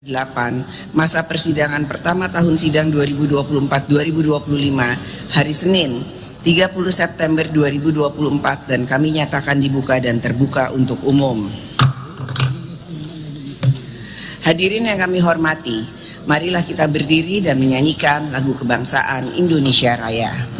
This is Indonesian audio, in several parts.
8, masa persidangan pertama tahun sidang 2024-2025 hari Senin 30 September 2024 dan kami nyatakan dibuka dan terbuka untuk umum. Hadirin yang kami hormati, marilah kita berdiri dan menyanyikan lagu kebangsaan Indonesia Raya.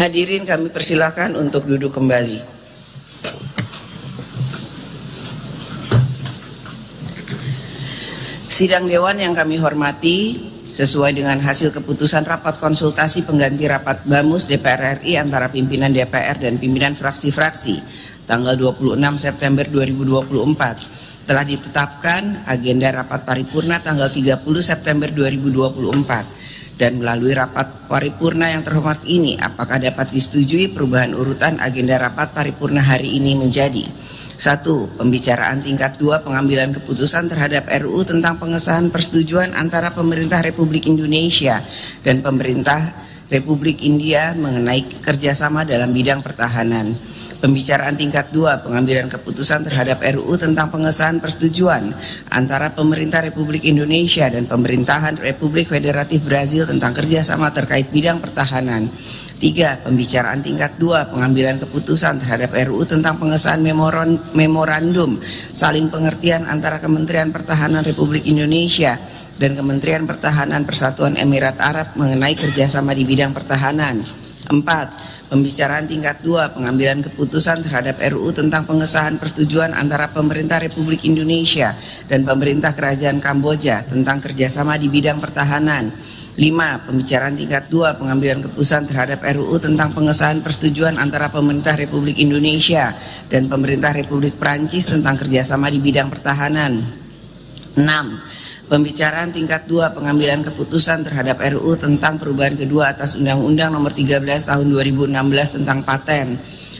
Hadirin kami persilakan untuk duduk kembali. Sidang Dewan yang kami hormati, sesuai dengan hasil keputusan rapat konsultasi pengganti rapat BAMUS DPR RI antara pimpinan DPR dan pimpinan fraksi-fraksi tanggal 26 September 2024, telah ditetapkan agenda rapat paripurna tanggal 30 September 2024. Dan melalui rapat paripurna yang terhormat ini, apakah dapat disetujui perubahan urutan agenda rapat paripurna hari ini menjadi 1. Pembicaraan tingkat 2 pengambilan keputusan terhadap RUU tentang pengesahan persetujuan antara pemerintah Republik Indonesia dan pemerintah Republik India mengenai kerjasama dalam bidang pertahanan. Pembicaraan tingkat 2 pengambilan keputusan terhadap RUU tentang pengesahan persetujuan antara pemerintah Republik Indonesia dan pemerintahan Republik Federatif Brazil tentang kerjasama terkait bidang pertahanan. 3. Pembicaraan tingkat 2 pengambilan keputusan terhadap RUU tentang pengesahan memorandum saling pengertian antara Kementerian Pertahanan Republik Indonesia dan Kementerian Pertahanan Persatuan Emirat Arab mengenai kerjasama di bidang pertahanan. 4. Pembicaraan tingkat 2 pengambilan keputusan terhadap RUU tentang pengesahan persetujuan antara pemerintah Republik Indonesia dan pemerintah Kerajaan Kamboja tentang kerjasama di bidang pertahanan. 5. Pembicaraan tingkat 2 pengambilan keputusan terhadap RUU tentang pengesahan persetujuan antara pemerintah Republik Indonesia dan pemerintah Republik Prancis tentang kerjasama di bidang pertahanan. 6. Pembicaraan tingkat 2 pengambilan keputusan terhadap RUU tentang perubahan kedua atas Undang-Undang Nomor 13 Tahun 2016 tentang Paten.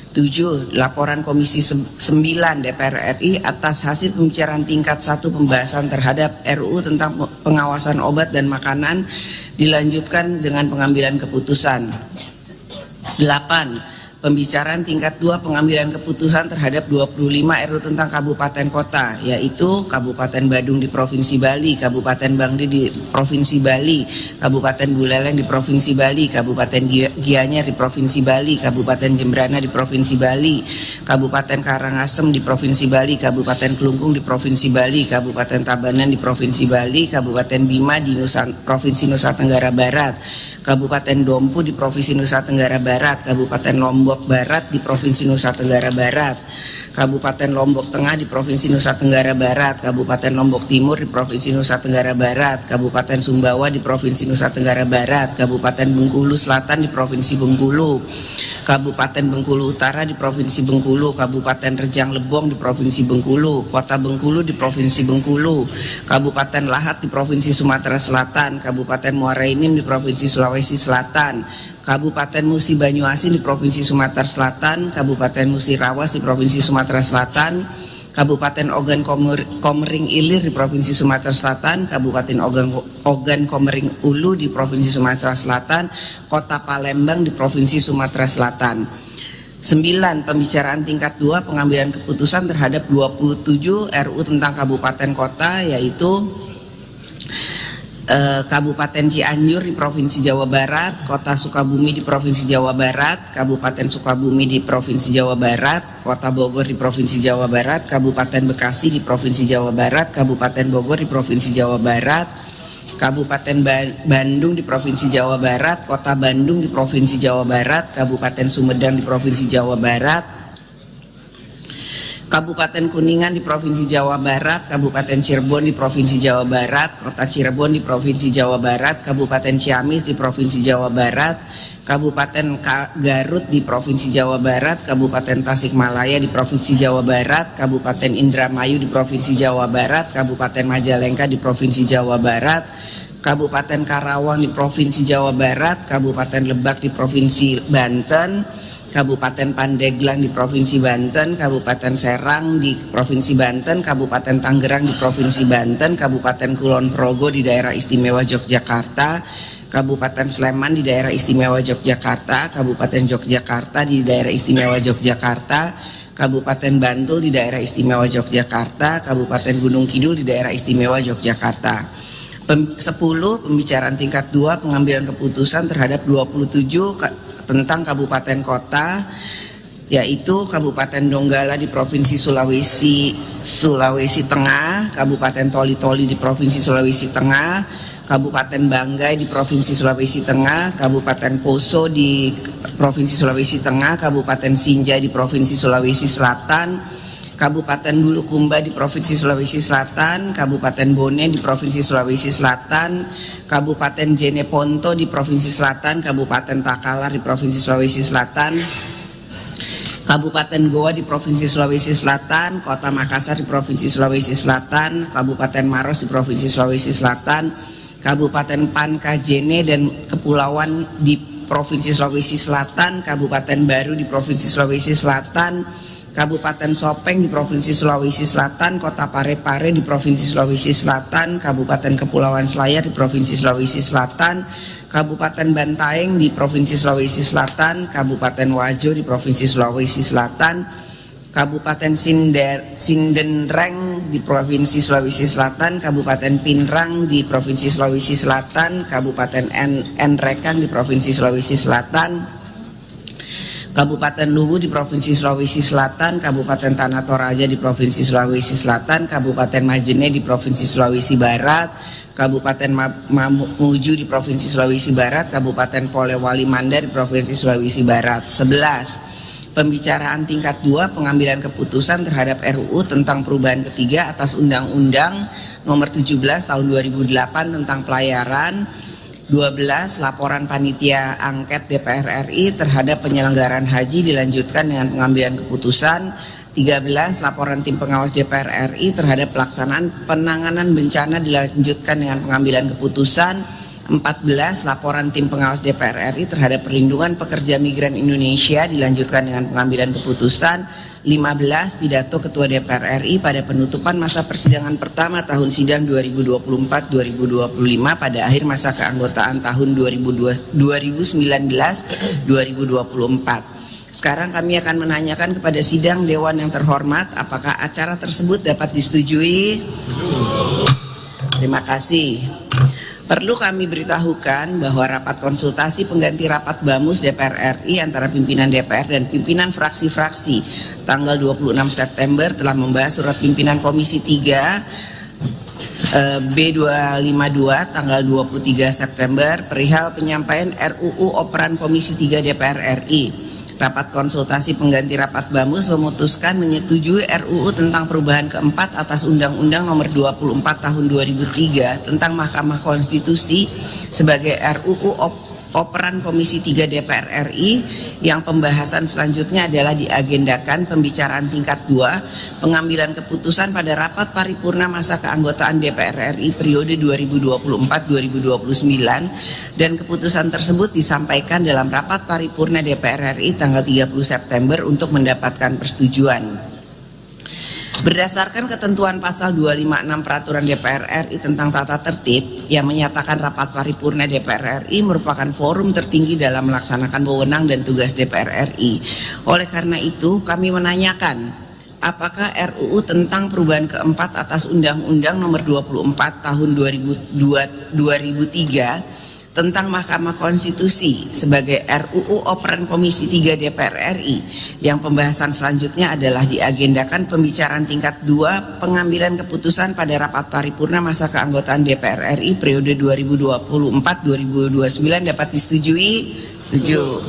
7. Laporan Komisi 9 DPR RI atas hasil pembicaraan tingkat 1 pembahasan terhadap RUU tentang pengawasan obat dan makanan dilanjutkan dengan pengambilan keputusan. 8. Pembicaraan tingkat 2 pengambilan keputusan terhadap 25 RUU tentang kabupaten kota, yaitu Kabupaten Badung di Provinsi Bali, Kabupaten Bangli di Provinsi Bali, Kabupaten Buleleng di Provinsi Bali, Kabupaten Gianyar di Provinsi Bali, Kabupaten Jembrana di Provinsi Bali, Kabupaten Karangasem di Provinsi Bali, Kabupaten Kelungkung di Provinsi Bali, Kabupaten Tabanan di Provinsi Bali, Kabupaten Bima di Provinsi Nusa Tenggara Barat, Kabupaten Dompu di Provinsi Nusa Tenggara Barat, Kabupaten Lombok Barat di Provinsi Nusa Tenggara Barat, Kabupaten Lombok Tengah di Provinsi Nusa Tenggara Barat, Kabupaten Lombok Timur di Provinsi Nusa Tenggara Barat, Kabupaten Sumbawa di Provinsi Nusa Tenggara Barat, Kabupaten Bengkulu Selatan di Provinsi Bengkulu, Kabupaten Bengkulu Utara di Provinsi Bengkulu, Kabupaten Rejang Lebong di Provinsi Bengkulu, Kota Bengkulu di Provinsi Bengkulu, Kabupaten Lahat di Provinsi Sumatera Selatan, Kabupaten Muara Enim di Provinsi Sulawesi Selatan, Kabupaten Musi Banyuasin di Provinsi Sumatera Selatan, Kabupaten Musi Rawas di Provinsi Sumatera Selatan, Kabupaten Ogan Komering Ilir di Provinsi Sumatera Selatan, Kabupaten Ogan Komering Ulu di Provinsi Sumatera Selatan, Kota Palembang di Provinsi Sumatera Selatan. 9. Pembicaraan tingkat 2 pengambilan keputusan terhadap 27 RU tentang kabupaten kota, yaitu Kabupaten Cianjur di Provinsi Jawa Barat, Kota Sukabumi di Provinsi Jawa Barat, Kabupaten Sukabumi di Provinsi Jawa Barat, Kota Bogor di Provinsi Jawa Barat, Kabupaten Bekasi di Provinsi Jawa Barat, Kabupaten Bogor di Provinsi Jawa Barat, Kabupaten Bandung di Provinsi Jawa Barat, Kota Bandung di Provinsi Jawa Barat, Kabupaten Sumedang di Provinsi Jawa Barat, Kabupaten Kuningan di Provinsi Jawa Barat, Kabupaten Cirebon di Provinsi Jawa Barat, Kota Cirebon di Provinsi Jawa Barat, Kabupaten Ciamis di Provinsi Jawa Barat, Kabupaten Garut di Provinsi Jawa Barat, Kabupaten Tasikmalaya di Provinsi Jawa Barat, Kabupaten Indramayu di Provinsi Jawa Barat, Kabupaten Majalengka di Provinsi Jawa Barat, Kabupaten Karawang di Provinsi Jawa Barat, Kabupaten Lebak di Provinsi Banten, Kabupaten Pandeglang di Provinsi Banten, Kabupaten Serang di Provinsi Banten, Kabupaten Tangerang di Provinsi Banten, Kabupaten Kulon Progo di Daerah Istimewa Yogyakarta, Kabupaten Sleman di Daerah Istimewa Yogyakarta, Kabupaten Yogyakarta di Daerah Istimewa Yogyakarta, Kabupaten Bantul di Daerah Istimewa Yogyakarta, Kabupaten Gunung Kidul di Daerah Istimewa Yogyakarta. 10. Pembicaraan tingkat 2 pengambilan keputusan terhadap 27 tentang kabupaten kota, yaitu Kabupaten Donggala di Provinsi Sulawesi Tengah, Kabupaten Toli-Toli di Provinsi Sulawesi Tengah, Kabupaten Banggai di Provinsi Sulawesi Tengah, Kabupaten Poso di Provinsi Sulawesi Tengah, Kabupaten Sinja di Provinsi Sulawesi Selatan, Kabupaten Bulukumba di Provinsi Sulawesi Selatan, Kabupaten Bone di Provinsi Sulawesi Selatan, Kabupaten Jeneponto di Provinsi Selatan, Kabupaten Takalar di Provinsi Sulawesi Selatan, Kabupaten Goa di Provinsi Sulawesi Selatan, Kota Makassar di Provinsi Sulawesi Selatan, Kabupaten Maros di Provinsi Sulawesi Selatan, Kabupaten Pankajene dan Kepulauan di Provinsi Sulawesi Selatan, Kabupaten Baru di Provinsi Sulawesi Selatan, Kabupaten Sopeng di Provinsi Sulawesi Selatan, Kota Parepare di Provinsi Sulawesi Selatan, Kabupaten Kepulauan Selayar di Provinsi Sulawesi Selatan, Kabupaten Bantaeng di Provinsi Sulawesi Selatan, Kabupaten Wajo di Provinsi Sulawesi Selatan, Kabupaten Sindenreng di Provinsi Sulawesi Selatan, Kabupaten Pinrang di Provinsi Sulawesi Selatan, Kabupaten Enrekan di Provinsi Sulawesi Selatan, Kabupaten Luwu di Provinsi Sulawesi Selatan, Kabupaten Tanah Toraja di Provinsi Sulawesi Selatan, Kabupaten Majene di Provinsi Sulawesi Barat, Kabupaten Mamuju di Provinsi Sulawesi Barat, Kabupaten Polewali Mandar di Provinsi Sulawesi Barat. 11. Pembicaraan tingkat 2 pengambilan keputusan terhadap RUU tentang perubahan ketiga atas Undang-Undang Nomor 17 Tahun 2008 tentang pelayaran. 12. Laporan panitia angket DPR RI terhadap penyelenggaraan haji dilanjutkan dengan pengambilan keputusan. 13. Laporan tim pengawas DPR RI terhadap pelaksanaan penanganan bencana dilanjutkan dengan pengambilan keputusan. 14. Laporan tim pengawas DPR RI terhadap perlindungan pekerja migran Indonesia dilanjutkan dengan pengambilan keputusan. 15. Pidato Ketua DPR RI pada penutupan masa persidangan pertama tahun sidang 2024-2025 pada akhir masa keanggotaan tahun 2019-2024. Sekarang kami akan menanyakan kepada sidang Dewan yang terhormat, apakah acara tersebut dapat disetujui? Terima kasih. Perlu kami beritahukan bahwa rapat konsultasi pengganti rapat BAMUS DPR RI antara pimpinan DPR dan pimpinan fraksi-fraksi tanggal 26 September telah membahas surat pimpinan Komisi 3 B252 tanggal 23 September perihal penyampaian RUU Operan Komisi 3 DPR RI. Rapat konsultasi pengganti rapat BAMUS memutuskan menyetujui RUU tentang perubahan keempat atas Undang-Undang Nomor 24 Tahun 2003 tentang Mahkamah Konstitusi sebagai RUU Operan Komisi 3 DPR RI, yang pembahasan selanjutnya adalah diagendakan pembicaraan tingkat 2 pengambilan keputusan pada rapat paripurna masa keanggotaan DPR RI periode 2024-2029, dan keputusan tersebut disampaikan dalam rapat paripurna DPR RI tanggal 30 September untuk mendapatkan persetujuan. Berdasarkan ketentuan pasal 256 Peraturan DPR RI tentang tata tertib yang menyatakan rapat paripurna DPR RI merupakan forum tertinggi dalam melaksanakan wewenang dan tugas DPR RI. Oleh karena itu, kami menanyakan, apakah RUU tentang perubahan keempat atas Undang-Undang Nomor 24 Tahun 2003 tentang Mahkamah Konstitusi sebagai RUU Operan Komisi 3 DPR RI, yang pembahasan selanjutnya adalah diagendakan pembicaraan tingkat 2 pengambilan keputusan pada rapat paripurna masa keanggotaan DPR RI periode 2024-2029 dapat disetujui? Setuju.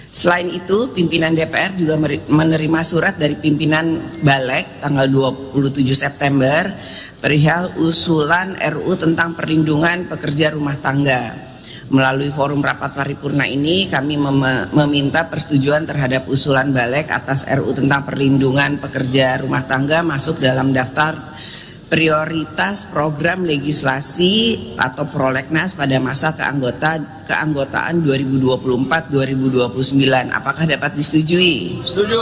Selain itu, pimpinan DPR juga menerima surat dari pimpinan Balek tanggal 27 September perihal usulan RUU tentang perlindungan pekerja rumah tangga. Melalui forum rapat paripurna ini, kami meminta persetujuan terhadap usulan Balek atas RUU tentang perlindungan pekerja rumah tangga masuk dalam daftar prioritas program legislasi atau prolegnas pada masa keanggotaan 2024-2029. Apakah dapat disetujui? Setuju.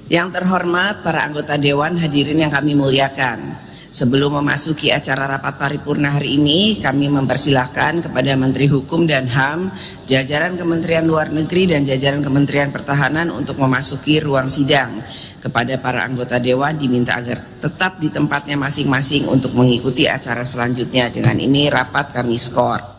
Yang terhormat para anggota Dewan, hadirin yang kami muliakan. Sebelum memasuki acara rapat paripurna hari ini, kami mempersilahkan kepada Menteri Hukum dan HAM, jajaran Kementerian Luar Negeri dan jajaran Kementerian Pertahanan untuk memasuki ruang sidang. Kepada para anggota Dewan diminta agar tetap di tempatnya masing-masing untuk mengikuti acara selanjutnya. Dengan ini rapat kami skor.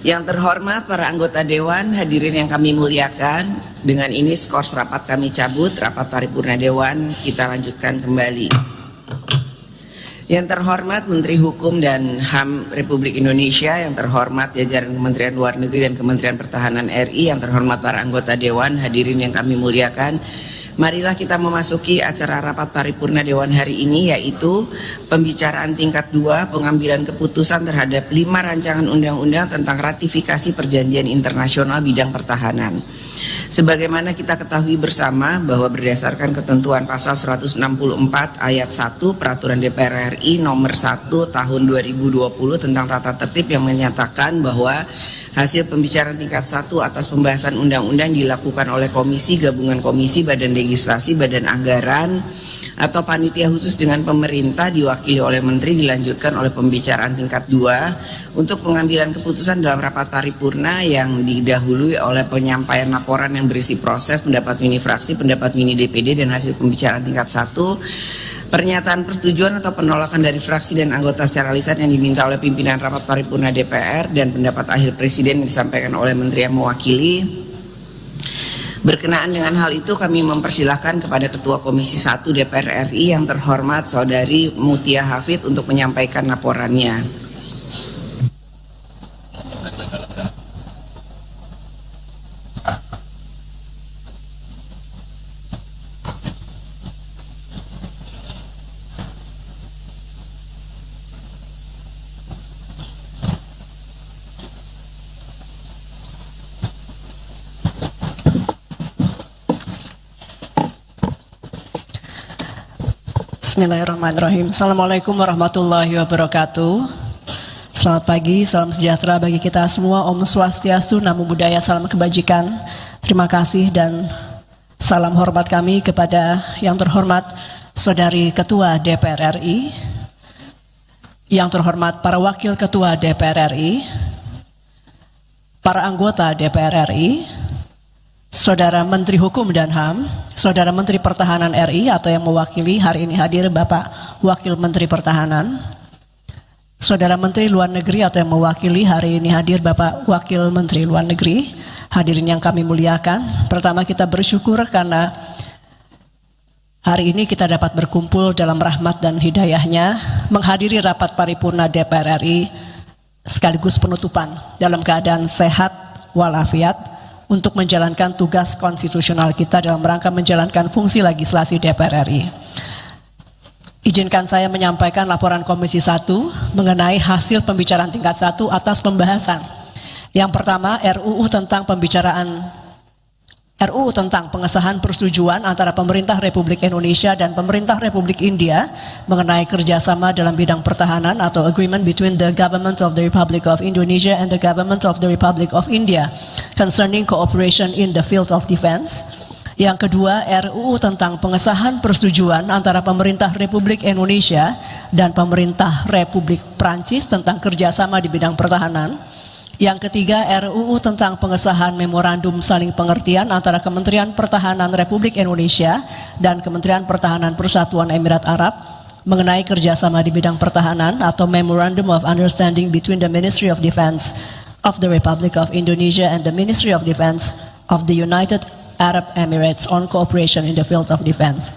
Yang terhormat para anggota Dewan, hadirin yang kami muliakan, dengan ini skor rapat kami cabut, rapat paripurna Dewan kita lanjutkan kembali. Yang terhormat Menteri Hukum dan HAM Republik Indonesia, yang terhormat jajaran Kementerian Luar Negeri dan Kementerian Pertahanan RI, yang terhormat para anggota Dewan, hadirin yang kami muliakan, marilah kita memasuki acara rapat paripurna Dewan hari ini, yaitu pembicaraan tingkat 2 pengambilan keputusan terhadap 5 rancangan undang-undang tentang ratifikasi perjanjian internasional bidang pertahanan. Sebagaimana kita ketahui bersama bahwa berdasarkan ketentuan pasal 164 ayat 1 Peraturan DPR RI nomor 1 tahun 2020 tentang tata tertib yang menyatakan bahwa hasil pembicaraan tingkat 1 atas pembahasan undang-undang dilakukan oleh komisi, gabungan komisi, badan legislasi, badan anggaran, atau panitia khusus dengan pemerintah diwakili oleh menteri, dilanjutkan oleh pembicaraan tingkat 2 untuk pengambilan keputusan dalam rapat paripurna yang didahului oleh penyampaian laporan yang berisi proses, pendapat mini fraksi, pendapat mini DPD, dan hasil pembicaraan tingkat 1, pernyataan persetujuan atau penolakan dari fraksi dan anggota secara lisan yang diminta oleh pimpinan rapat paripurna DPR, dan pendapat akhir presiden yang disampaikan oleh menteri yang mewakili. Berkenaan dengan hal itu, kami mempersilahkan kepada Ketua Komisi 1 DPR RI yang terhormat Saudari Mutia Hafid untuk menyampaikan laporannya. Bismillahirrahmanirrahim. Assalamualaikum warahmatullahi wabarakatuh. Selamat pagi, salam sejahtera bagi kita semua. Om Swastiastu, Namo Buddhaya, salam kebajikan. Terima kasih dan salam hormat kami kepada yang terhormat Saudari Ketua DPR RI, yang terhormat para Wakil Ketua DPR RI, para anggota DPR RI, Saudara Menteri Hukum dan HAM, Saudara Menteri Pertahanan RI atau yang mewakili hari ini hadir Bapak Wakil Menteri Pertahanan, Saudara Menteri Luar Negeri atau yang mewakili hari ini hadir Bapak Wakil Menteri Luar Negeri, hadirin yang kami muliakan. Pertama kita bersyukur karena hari ini kita dapat berkumpul dalam rahmat dan hidayahnya, menghadiri rapat paripurna DPR RI sekaligus penutupan dalam keadaan sehat walafiat, untuk menjalankan tugas konstitusional kita dalam rangka menjalankan fungsi legislasi DPR RI. Izinkan saya menyampaikan laporan Komisi 1 mengenai hasil pembicaraan tingkat 1 atas pembahasan. Yang pertama, RUU tentang pengesahan persetujuan antara pemerintah Republik Indonesia dan pemerintah Republik India mengenai kerjasama dalam bidang pertahanan atau agreement between the government of the Republic of Indonesia and the government of the Republic of India concerning cooperation in the field of defense. Yang kedua, RUU tentang pengesahan persetujuan antara pemerintah Republik Indonesia dan pemerintah Republik Prancis tentang kerjasama di bidang pertahanan. Yang ketiga, RUU tentang pengesahan memorandum saling pengertian antara Kementerian Pertahanan Republik Indonesia dan Kementerian Pertahanan Persatuan Emirat Arab mengenai kerjasama di bidang pertahanan atau Memorandum of Understanding between the Ministry of Defense of the Republic of Indonesia and the Ministry of Defense of the United Arab Emirates on cooperation in the field of defense.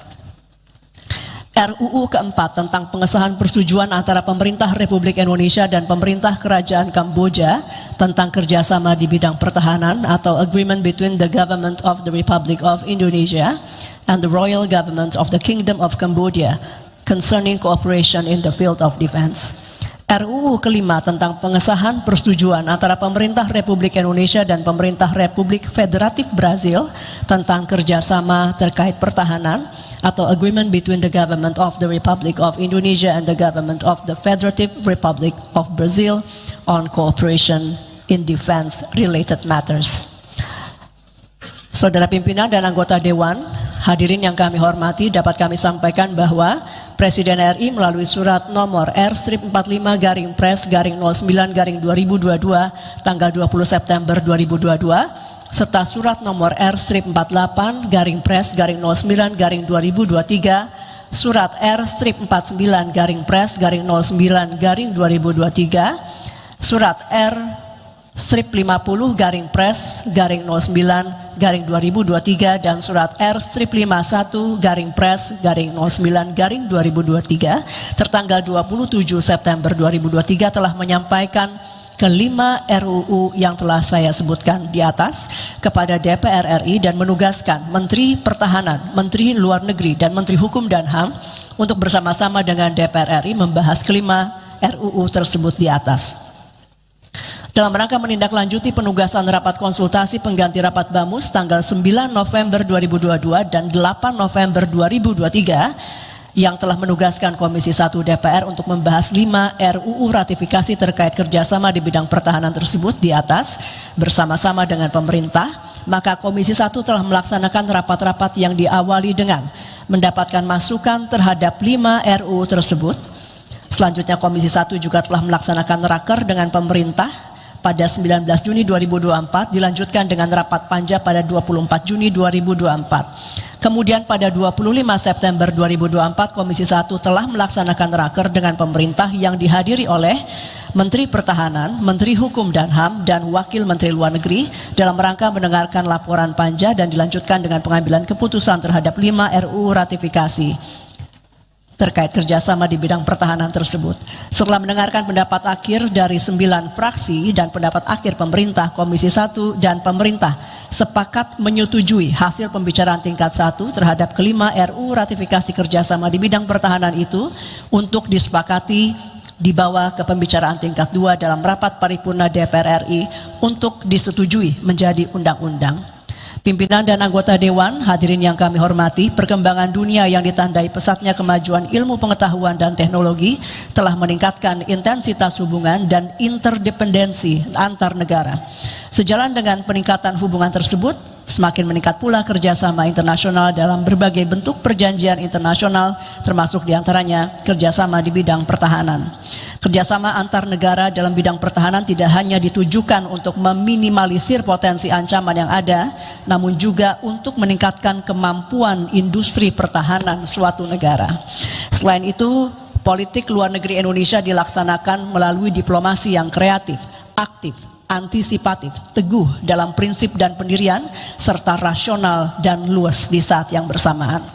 RUU keempat tentang pengesahan persetujuan antara pemerintah Republik Indonesia dan pemerintah Kerajaan Kamboja tentang kerjasama di bidang pertahanan atau agreement between the government of the Republic of Indonesia and the Royal Government of the Kingdom of Cambodia concerning cooperation in the field of defense. RUU kelima tentang pengesahan persetujuan antara pemerintah Republik Indonesia dan pemerintah Republik Federatif Brazil tentang kerjasama terkait pertahanan atau agreement between the government of the Republic of Indonesia and the government of the Federative Republic of Brazil on cooperation in defense related matters. Saudara pimpinan dan anggota Dewan, hadirin yang kami hormati, dapat kami sampaikan bahwa Presiden RI melalui surat nomor R-15-Pres-09-2022 tanggal 20 September 2022 serta surat nomor R-48-Pres-09-2023 surat R-49-Pres-09-2023 surat R-50-Pres-09-2023 dan surat R-51-Pres-09-2023 tertanggal 27 September 2023 telah menyampaikan kelima RUU yang telah saya sebutkan di atas kepada DPR RI dan menugaskan Menteri Pertahanan, Menteri Luar Negeri dan Menteri Hukum dan HAM untuk bersama-sama dengan DPR RI membahas kelima RUU tersebut di atas. Dalam rangka menindaklanjuti penugasan rapat konsultasi pengganti rapat BAMUS tanggal 9 November 2022 dan 8 November 2023 yang telah menugaskan Komisi 1 DPR untuk membahas 5 RUU ratifikasi terkait kerjasama di bidang pertahanan tersebut di atas bersama-sama dengan pemerintah, maka Komisi 1 telah melaksanakan rapat-rapat yang diawali dengan mendapatkan masukan terhadap 5 RUU tersebut. Selanjutnya Komisi 1 juga telah melaksanakan raker dengan pemerintah pada 19 Juni 2024, dilanjutkan dengan rapat panja pada 24 Juni 2024. Kemudian pada 25 September 2024, Komisi 1 telah melaksanakan raker dengan pemerintah yang dihadiri oleh Menteri Pertahanan, Menteri Hukum dan HAM, dan Wakil Menteri Luar Negeri dalam rangka mendengarkan laporan panja dan dilanjutkan dengan pengambilan keputusan terhadap 5 RUU ratifikasi terkait kerjasama di bidang pertahanan tersebut. Setelah mendengarkan pendapat akhir dari 9 fraksi dan pendapat akhir pemerintah, Komisi 1 dan pemerintah sepakat menyetujui hasil pembicaraan tingkat 1 terhadap kelima RUU ratifikasi kerjasama di bidang pertahanan itu untuk disepakati dibawa ke pembicaraan tingkat 2 dalam rapat paripurna DPR RI untuk disetujui menjadi undang-undang. Pimpinan dan anggota Dewan, hadirin yang kami hormati, perkembangan dunia yang ditandai pesatnya kemajuan ilmu pengetahuan dan teknologi telah meningkatkan intensitas hubungan dan interdependensi antar negara. Sejalan dengan peningkatan hubungan tersebut, semakin meningkat pula kerjasama internasional dalam berbagai bentuk perjanjian internasional, termasuk diantaranya kerjasama di bidang pertahanan. Kerjasama antar negara dalam bidang pertahanan tidak hanya ditujukan untuk meminimalisir potensi ancaman yang ada, namun juga untuk meningkatkan kemampuan industri pertahanan suatu negara. Selain itu, politik luar negeri Indonesia dilaksanakan melalui diplomasi yang kreatif, aktif, antisipatif, teguh dalam prinsip dan pendirian, serta rasional dan luas di saat yang bersamaan.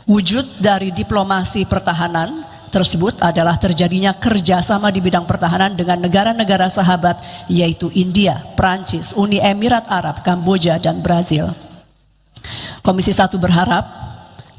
Wujud dari diplomasi pertahanan tersebut adalah terjadinya kerjasama di bidang pertahanan dengan negara-negara sahabat, yaitu India, Prancis, Uni Emirat Arab, Kamboja, dan Brazil. Komisi 1 berharap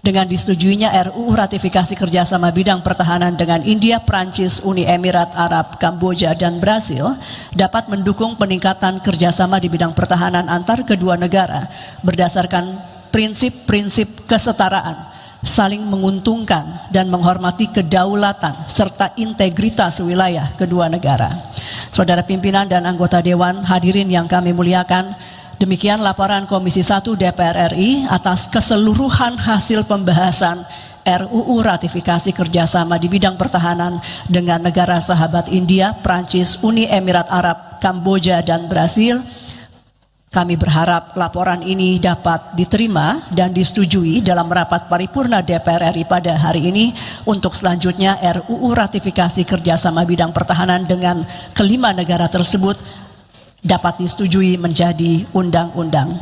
dengan disetujuinya RUU ratifikasi kerjasama bidang pertahanan dengan India, Prancis, Uni Emirat Arab, Kamboja, dan Brazil dapat mendukung peningkatan kerjasama di bidang pertahanan antar kedua negara berdasarkan prinsip-prinsip kesetaraan, saling menguntungkan dan menghormati kedaulatan serta integritas wilayah kedua negara. Saudara pimpinan dan anggota Dewan, hadirin yang kami muliakan, demikian laporan Komisi 1 DPR RI atas keseluruhan hasil pembahasan RUU ratifikasi kerjasama di bidang pertahanan dengan negara sahabat India, Prancis, Uni Emirat Arab, Kamboja, dan Brazil. Kami berharap laporan ini dapat diterima dan disetujui dalam rapat paripurna DPR RI pada hari ini. Untuk selanjutnya RUU ratifikasi kerjasama bidang pertahanan dengan kelima negara tersebut dapat disetujui menjadi undang-undang.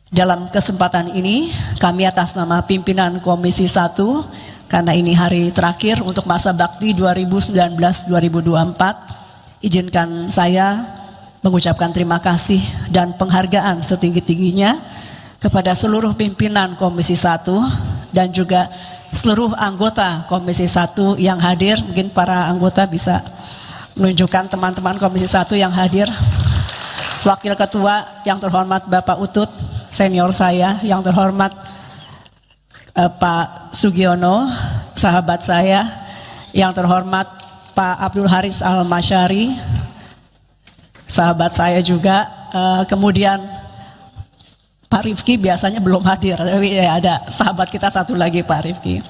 Dalam kesempatan ini kami atas nama pimpinan Komisi 1, karena ini hari terakhir untuk masa bakti 2019-2024, izinkan saya mengucapkan terima kasih dan penghargaan setinggi-tingginya kepada seluruh pimpinan Komisi 1 dan juga seluruh anggota Komisi 1 yang hadir. Mungkin para anggota bisa menunjukkan teman-teman Komisi 1 yang hadir. Wakil Ketua yang terhormat Bapak Utut, senior saya, yang terhormat Pak Sugiono, sahabat saya, yang terhormat Pak Abdul Haris Al-Masyari, sahabat saya juga, kemudian Pak Rifki biasanya belum hadir, tapi ya ada sahabat kita satu lagi, Pak Rifki.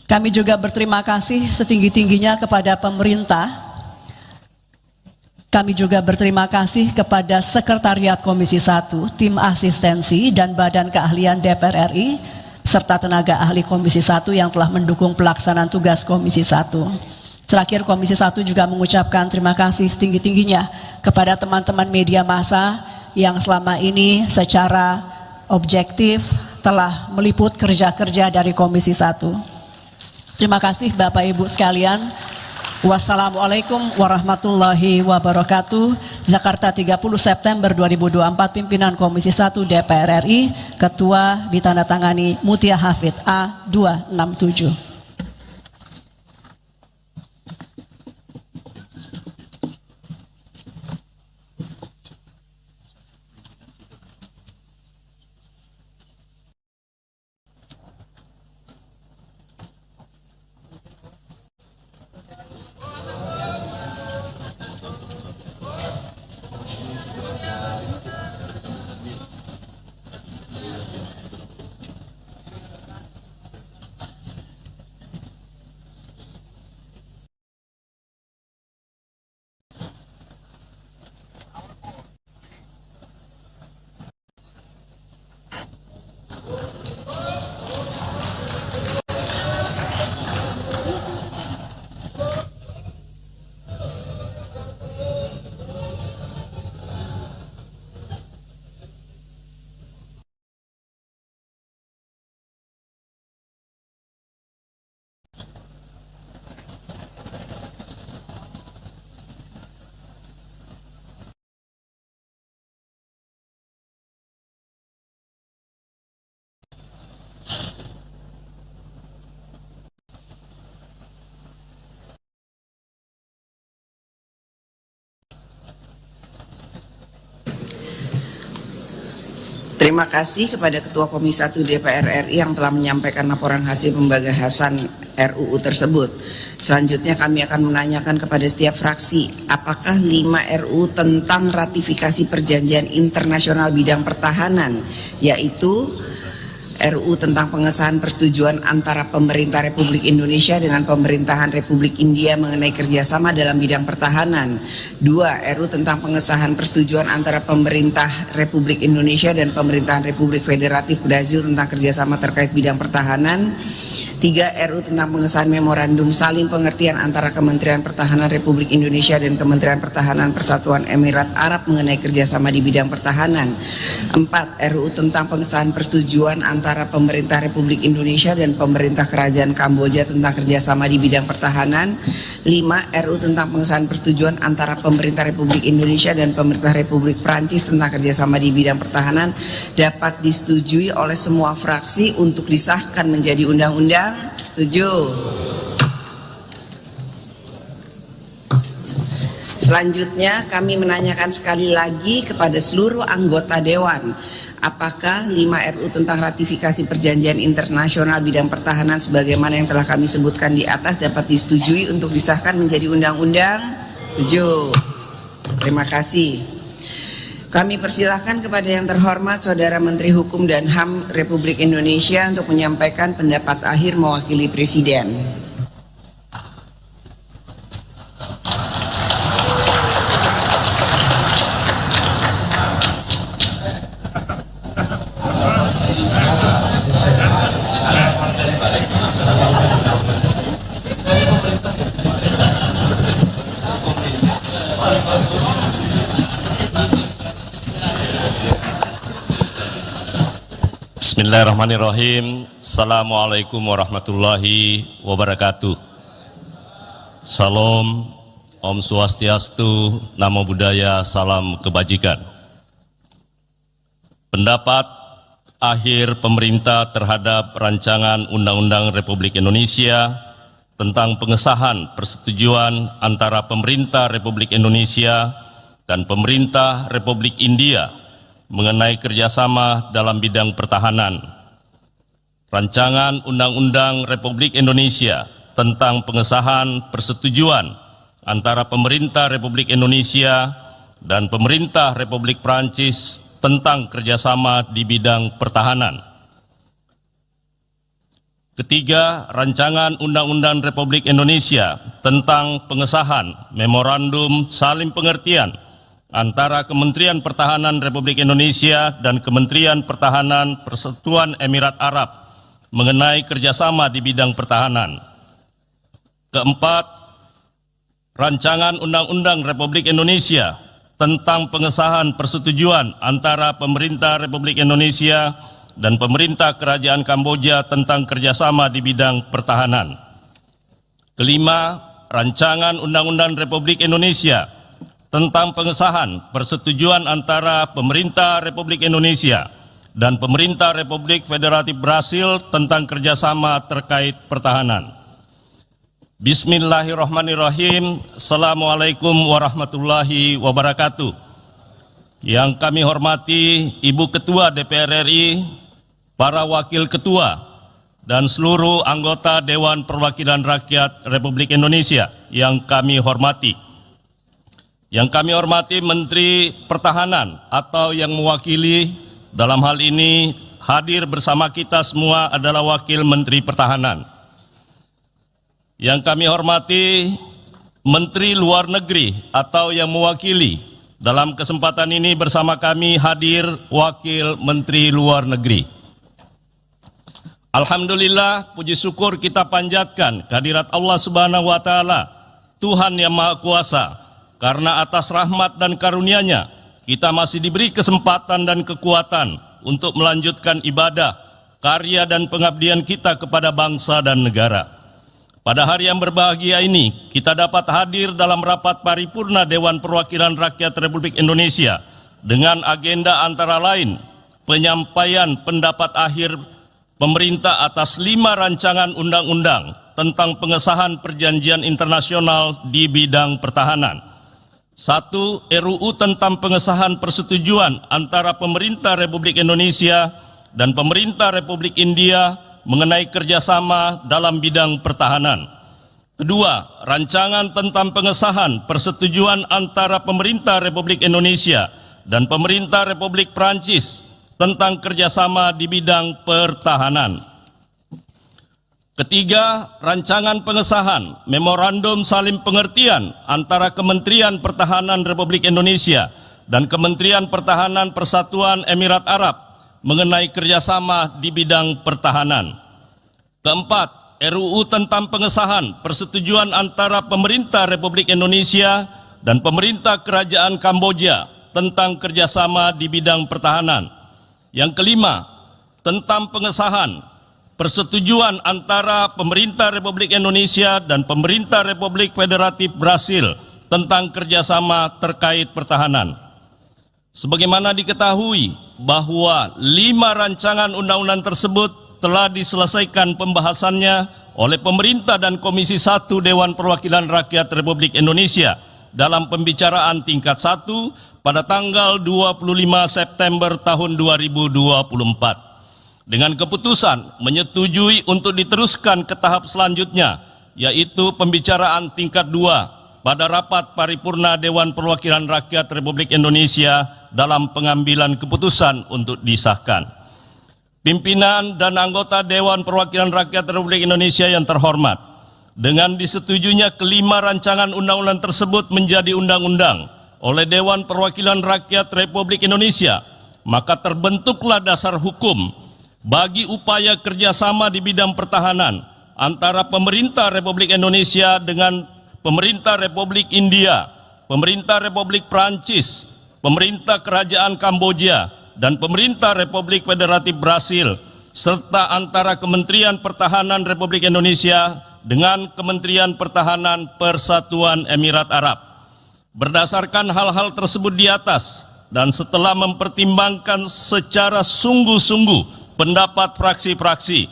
Kami juga berterima kasih setinggi-tingginya kepada pemerintah. Kami juga berterima kasih kepada Sekretariat Komisi 1, tim asistensi dan Badan Keahlian DPR RI, serta tenaga ahli Komisi 1 yang telah mendukung pelaksanaan tugas Komisi 1. Terakhir, Komisi 1 juga mengucapkan terima kasih setinggi-tingginya kepada teman-teman media massa yang selama ini secara objektif telah meliput kerja-kerja dari Komisi 1. Terima kasih Bapak Ibu sekalian. Wassalamualaikum warahmatullahi wabarakatuh. Jakarta 30 September 2024, pimpinan Komisi 1 DPR RI, Ketua ditandatangani Mutia Hafid A267. Terima kasih kepada Ketua Komisi 1 DPR RI yang telah menyampaikan laporan hasil pembahasan RUU tersebut. Selanjutnya kami akan menanyakan kepada setiap fraksi, apakah 5 RUU tentang ratifikasi perjanjian internasional bidang pertahanan, yaitu RUU tentang pengesahan persetujuan antara pemerintah Republik Indonesia dengan pemerintahan Republik India mengenai kerjasama dalam bidang pertahanan. 2. RUU tentang pengesahan persetujuan antara pemerintah Republik Indonesia dan pemerintahan Republik Federatif Brazil tentang kerjasama terkait bidang pertahanan. 3. RUU tentang pengesahan memorandum saling pengertian antara Kementerian Pertahanan Republik Indonesia dan Kementerian Pertahanan Persatuan Emirat Arab mengenai kerjasama di bidang pertahanan. 4. RUU tentang pengesahan persetujuan antara pemerintah Republik Indonesia dan pemerintah Kerajaan Kamboja tentang kerjasama di bidang pertahanan. 5. RUU tentang pengesahan persetujuan antara pemerintah Republik Indonesia dan pemerintah Republik Prancis tentang kerjasama di bidang pertahanan dapat disetujui oleh semua fraksi untuk disahkan menjadi undang-undang. Setuju. Selanjutnya kami menanyakan sekali lagi kepada seluruh anggota Dewan, apakah 5 RUU tentang ratifikasi perjanjian internasional bidang pertahanan sebagaimana yang telah kami sebutkan di atas dapat disetujui untuk disahkan menjadi undang-undang? Setuju. Terima kasih. Kami persilahkan kepada yang terhormat Saudara Menteri Hukum dan HAM Republik Indonesia untuk menyampaikan pendapat akhir mewakili Presiden. Bismillahirrahmanirrahim. Assalamualaikum warahmatullahi wabarakatuh. Salam, Om Swastiastu, Namo Buddhaya, salam kebajikan. Pendapat akhir pemerintah terhadap rancangan Undang-Undang Republik Indonesia tentang pengesahan persetujuan antara pemerintah Republik Indonesia dan pemerintah Republik India mengenai kerjasama dalam bidang pertahanan. Rancangan Undang-Undang Republik Indonesia tentang pengesahan persetujuan antara pemerintah Republik Indonesia dan pemerintah Republik Prancis tentang kerjasama di bidang pertahanan. Ketiga, Rancangan Undang-Undang Republik Indonesia tentang pengesahan memorandum saling pengertian antara Kementerian Pertahanan Republik Indonesia dan Kementerian Pertahanan Persatuan Emirat Arab mengenai kerjasama di bidang pertahanan. Keempat, Rancangan Undang-Undang Republik Indonesia tentang pengesahan persetujuan antara pemerintah Republik Indonesia dan pemerintah Kerajaan Kamboja tentang kerjasama di bidang pertahanan. Kelima, Rancangan Undang-Undang Republik Indonesia tentang pengesahan persetujuan antara pemerintah Republik Indonesia dan pemerintah Republik Federatif Brazil tentang kerjasama terkait pertahanan. Bismillahirrahmanirrahim. Assalamualaikum warahmatullahi wabarakatuh. Yang kami hormati Ibu Ketua DPR RI, para Wakil Ketua, dan seluruh anggota Dewan Perwakilan Rakyat Republik Indonesia yang kami hormati. Yang kami hormati Menteri Pertahanan atau yang mewakili dalam hal ini hadir bersama kita semua adalah Wakil Menteri Pertahanan. Yang kami hormati Menteri Luar Negeri atau yang mewakili dalam kesempatan ini bersama kami hadir Wakil Menteri Luar Negeri. Alhamdulillah, puji syukur kita panjatkan kehadirat Allah Subhanahu wa Ta'ala, Tuhan yang Maha Kuasa. Karena atas rahmat dan karunia-Nya, kita masih diberi kesempatan dan kekuatan untuk melanjutkan ibadah, karya dan pengabdian kita kepada bangsa dan negara. Pada hari yang berbahagia ini, kita dapat hadir dalam rapat paripurna Dewan Perwakilan Rakyat Republik Indonesia dengan agenda antara lain penyampaian pendapat akhir pemerintah atas 5 rancangan undang-undang tentang pengesahan perjanjian internasional di bidang pertahanan. 1. RUU tentang pengesahan persetujuan antara pemerintah Republik Indonesia dan pemerintah Republik India mengenai kerjasama dalam bidang pertahanan. Kedua, rancangan tentang pengesahan persetujuan antara pemerintah Republik Indonesia dan pemerintah Republik Prancis tentang kerjasama di bidang pertahanan. Ketiga, rancangan pengesahan Memorandum Saling Pengertian antara Kementerian Pertahanan Republik Indonesia dan Kementerian Pertahanan Persatuan Emirat Arab mengenai kerjasama di bidang pertahanan. Keempat, RUU tentang pengesahan persetujuan antara pemerintah Republik Indonesia dan pemerintah Kerajaan Kamboja tentang kerjasama di bidang pertahanan. Yang kelima, tentang pengesahan persetujuan antara pemerintah Republik Indonesia dan pemerintah Republik Federatif Brasil tentang kerjasama terkait pertahanan. Sebagaimana diketahui bahwa 5 rancangan undang-undang tersebut telah diselesaikan pembahasannya oleh pemerintah dan Komisi 1 Dewan Perwakilan Rakyat Republik Indonesia dalam pembicaraan tingkat 1 pada tanggal 25 September tahun 2024. Dengan keputusan menyetujui untuk diteruskan ke tahap selanjutnya, yaitu pembicaraan tingkat 2 pada rapat paripurna Dewan Perwakilan Rakyat Republik Indonesia dalam pengambilan keputusan untuk disahkan. Pimpinan dan anggota Dewan Perwakilan Rakyat Republik Indonesia yang terhormat, dengan disetujuinya kelima rancangan undang-undang tersebut menjadi undang-undang oleh Dewan Perwakilan Rakyat Republik Indonesia, maka terbentuklah dasar hukum bagi upaya kerjasama di bidang pertahanan antara pemerintah Republik Indonesia dengan pemerintah Republik India, pemerintah Republik Prancis, pemerintah Kerajaan Kamboja, dan pemerintah Republik Federatif Brasil, serta antara Kementerian Pertahanan Republik Indonesia dengan Kementerian Pertahanan Persatuan Emirat Arab. Berdasarkan hal-hal tersebut di atas, dan setelah mempertimbangkan secara sungguh-sungguh pendapat fraksi-fraksi,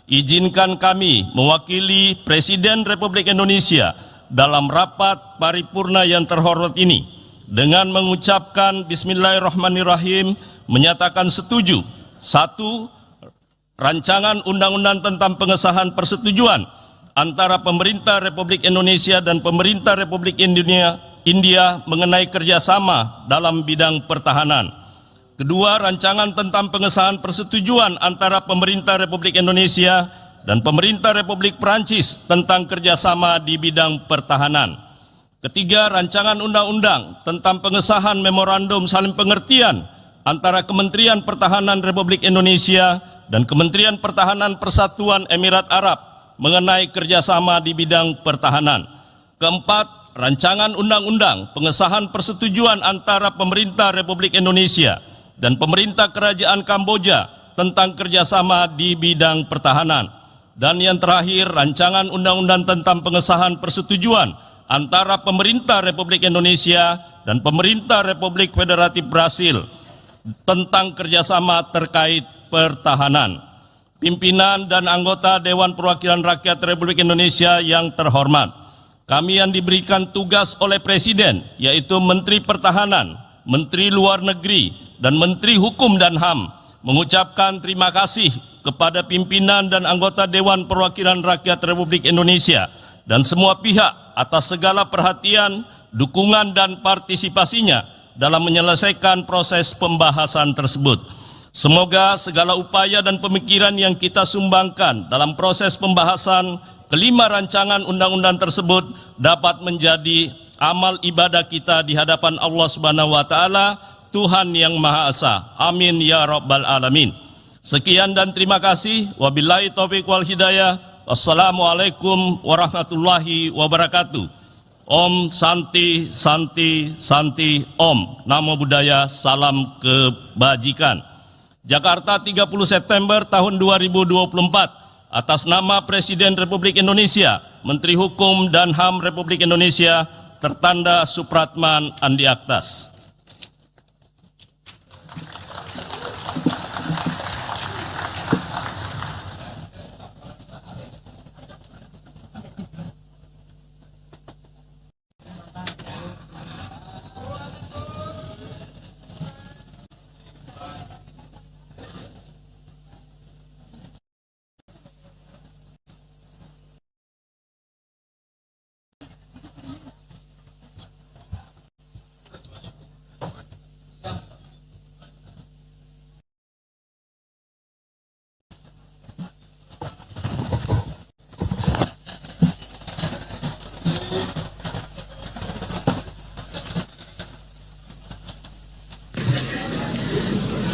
izinkan kami mewakili Presiden Republik Indonesia dalam rapat paripurna yang terhormat ini dengan mengucapkan Bismillahirrahmanirrahim, menyatakan setuju. 1. Rancangan Undang-Undang tentang pengesahan persetujuan antara pemerintah Republik Indonesia dan pemerintah Republik India mengenai kerjasama dalam bidang pertahanan. Kedua, rancangan tentang pengesahan persetujuan antara pemerintah Republik Indonesia dan pemerintah Republik Prancis tentang kerjasama di bidang pertahanan. Ketiga, rancangan undang-undang tentang pengesahan Memorandum Saling Pengertian antara Kementerian Pertahanan Republik Indonesia dan Kementerian Pertahanan Persatuan Emirat Arab mengenai kerjasama di bidang pertahanan. Keempat, rancangan undang-undang pengesahan persetujuan antara pemerintah Republik Indonesia dan pemerintah Kerajaan Kamboja tentang kerjasama di bidang pertahanan. Dan yang terakhir, rancangan undang-undang tentang pengesahan persetujuan antara pemerintah Republik Indonesia dan pemerintah Republik Federatif Brasil tentang kerjasama terkait pertahanan. Pimpinan dan anggota Dewan Perwakilan Rakyat Republik Indonesia yang terhormat, kami yang diberikan tugas oleh Presiden, yaitu Menteri Pertahanan, Menteri Luar Negeri, dan Menteri Hukum dan HAM, mengucapkan terima kasih kepada pimpinan dan anggota Dewan Perwakilan Rakyat Republik Indonesia dan semua pihak atas segala perhatian, dukungan, dan partisipasinya dalam menyelesaikan proses pembahasan tersebut. Semoga segala upaya dan pemikiran yang kita sumbangkan dalam proses pembahasan kelima rancangan undang-undang tersebut dapat menjadi amal ibadah kita di hadapan Allah Subhanahu wa taala, Tuhan yang Maha Esa. Amin ya rabbal alamin. Sekian dan terima kasih. Wabillahi taufiq wal hidayah. Wassalamualaikum warahmatullahi wabarakatuh. Om Santi Santi Santi Om. Namo Buddhaya, salam kebajikan. Jakarta 30 September tahun 2024. Atas nama Presiden Republik Indonesia, Menteri Hukum dan HAM Republik Indonesia, tertanda Supratman Andi Aktas.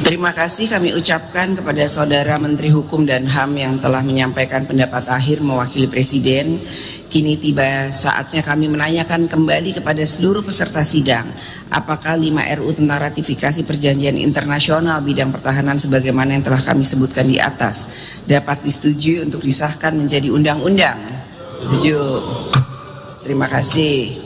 Terima kasih kami ucapkan kepada Saudara Menteri Hukum dan HAM yang telah menyampaikan pendapat akhir mewakili Presiden. Kini tiba saatnya kami menanyakan kembali kepada seluruh peserta sidang, apakah 5 RU tentang ratifikasi perjanjian internasional bidang pertahanan sebagaimana yang telah kami sebutkan di atas dapat disetujui untuk disahkan menjadi undang-undang? Setuju. Terima kasih.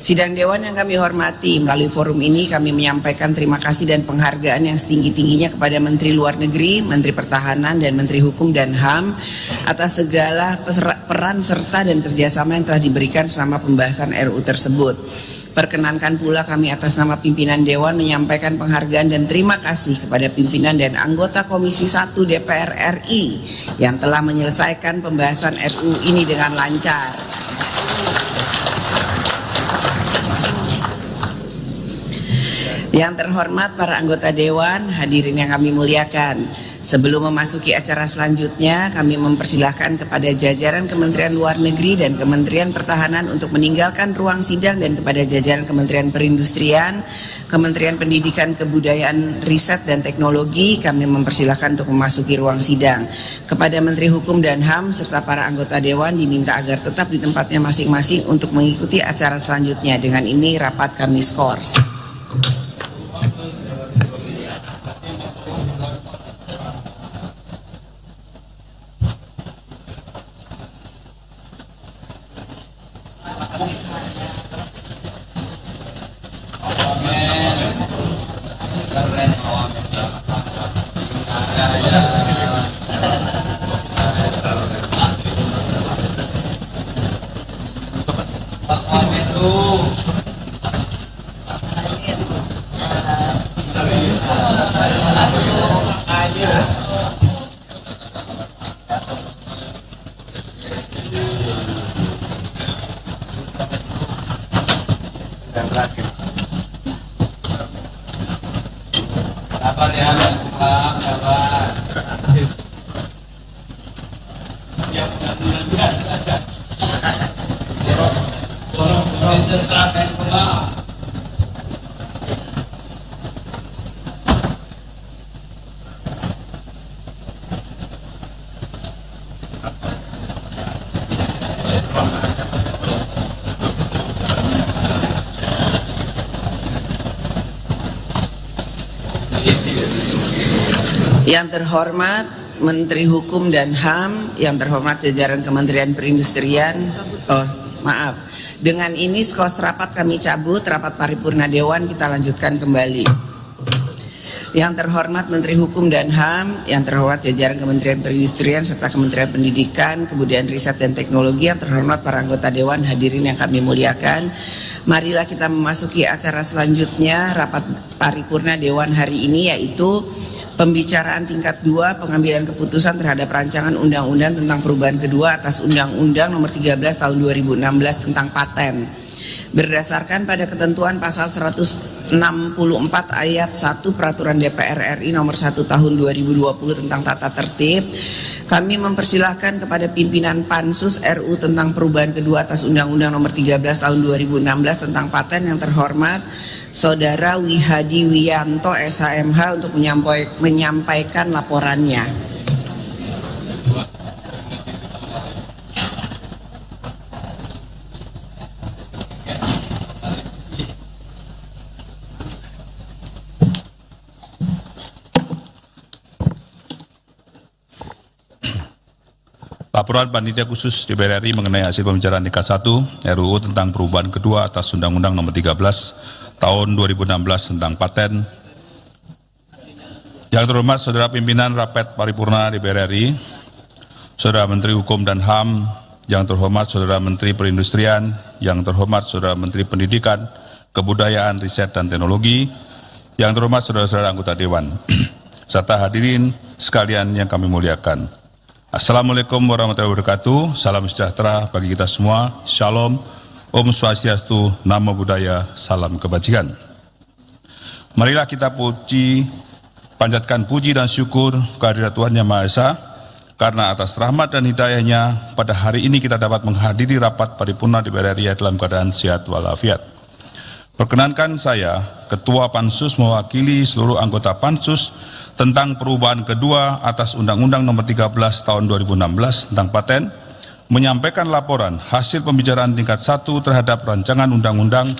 Sidang Dewan yang kami hormati, melalui forum ini kami menyampaikan terima kasih dan penghargaan yang setinggi-tingginya kepada Menteri Luar Negeri, Menteri Pertahanan, dan Menteri Hukum dan HAM atas segala peran serta dan kerjasama yang telah diberikan selama pembahasan RU tersebut. Perkenankan pula kami atas nama pimpinan Dewan menyampaikan penghargaan dan terima kasih kepada pimpinan dan anggota Komisi 1 DPR RI yang telah menyelesaikan pembahasan RU ini dengan lancar. Yang terhormat para anggota Dewan, hadirin yang kami muliakan. Sebelum memasuki acara selanjutnya, kami mempersilahkan kepada jajaran Kementerian Luar Negeri dan Kementerian Pertahanan untuk meninggalkan ruang sidang, dan kepada jajaran Kementerian Perindustrian, Kementerian Pendidikan, Kebudayaan, Riset dan Teknologi, kami mempersilahkan untuk memasuki ruang sidang. Kepada Menteri Hukum dan HAM serta para anggota Dewan diminta agar tetap di tempatnya masing-masing untuk mengikuti acara selanjutnya. Dengan ini rapat kami skors. Yang terhormat Menteri Hukum dan HAM, yang terhormat jajaran Kementerian Perindustrian, dengan ini skors rapat kami cabut, rapat paripurna Dewan kita lanjutkan kembali. Yang terhormat Menteri Hukum dan HAM, yang terhormat jajaran Kementerian Perindustrian serta Kementerian Pendidikan, Kebudayaan, Riset dan Teknologi, yang terhormat para anggota Dewan, hadirin yang kami muliakan. Marilah kita memasuki acara selanjutnya rapat paripurna Dewan hari ini, yaitu pembicaraan tingkat 2 pengambilan keputusan terhadap rancangan undang-undang tentang perubahan kedua atas Undang-Undang Nomor 13 Tahun 2016 tentang paten. Berdasarkan pada ketentuan pasal 164 ayat 1 Peraturan DPR RI Nomor 1 Tahun 2020 tentang tata tertib, kami mempersilahkan kepada pimpinan Pansus RU tentang perubahan kedua atas Undang-Undang Nomor 13 Tahun 2016 tentang paten, yang terhormat Saudara Wihadi Wiyanto SHMH untuk menyampaikan laporannya. Laporan Panitia Khusus DPR RI mengenai hasil pembicaraan tingkat 1 RUU tentang perubahan kedua atas Undang-Undang Nomor 13 Tahun 2016 tentang paten. Yang terhormat Saudara Pimpinan Rapat Paripurna DPR RI, Saudara Menteri Hukum dan HAM, yang terhormat Saudara Menteri Perindustrian, yang terhormat Saudara Menteri Pendidikan, Kebudayaan, Riset dan Teknologi, yang terhormat saudara-saudara anggota Dewan, serta hadirin sekalian yang kami muliakan. Assalamualaikum warahmatullahi wabarakatuh. Salam sejahtera bagi kita semua. Shalom, Om Swastiastu, Namo Buddhaya, salam kebajikan. Marilah kita panjatkan puji dan syukur kehadirat Tuhan Yang Maha Esa, karena atas rahmat dan hidayahnya pada hari ini kita dapat menghadiri rapat paripurna DPR RI dalam keadaan sehat walafiat. Perkenankan saya, Ketua Pansus mewakili seluruh anggota Pansus tentang perubahan kedua atas Undang-Undang Nomor 13 Tahun 2016 tentang Paten, menyampaikan laporan hasil pembicaraan tingkat 1 terhadap rancangan undang-undang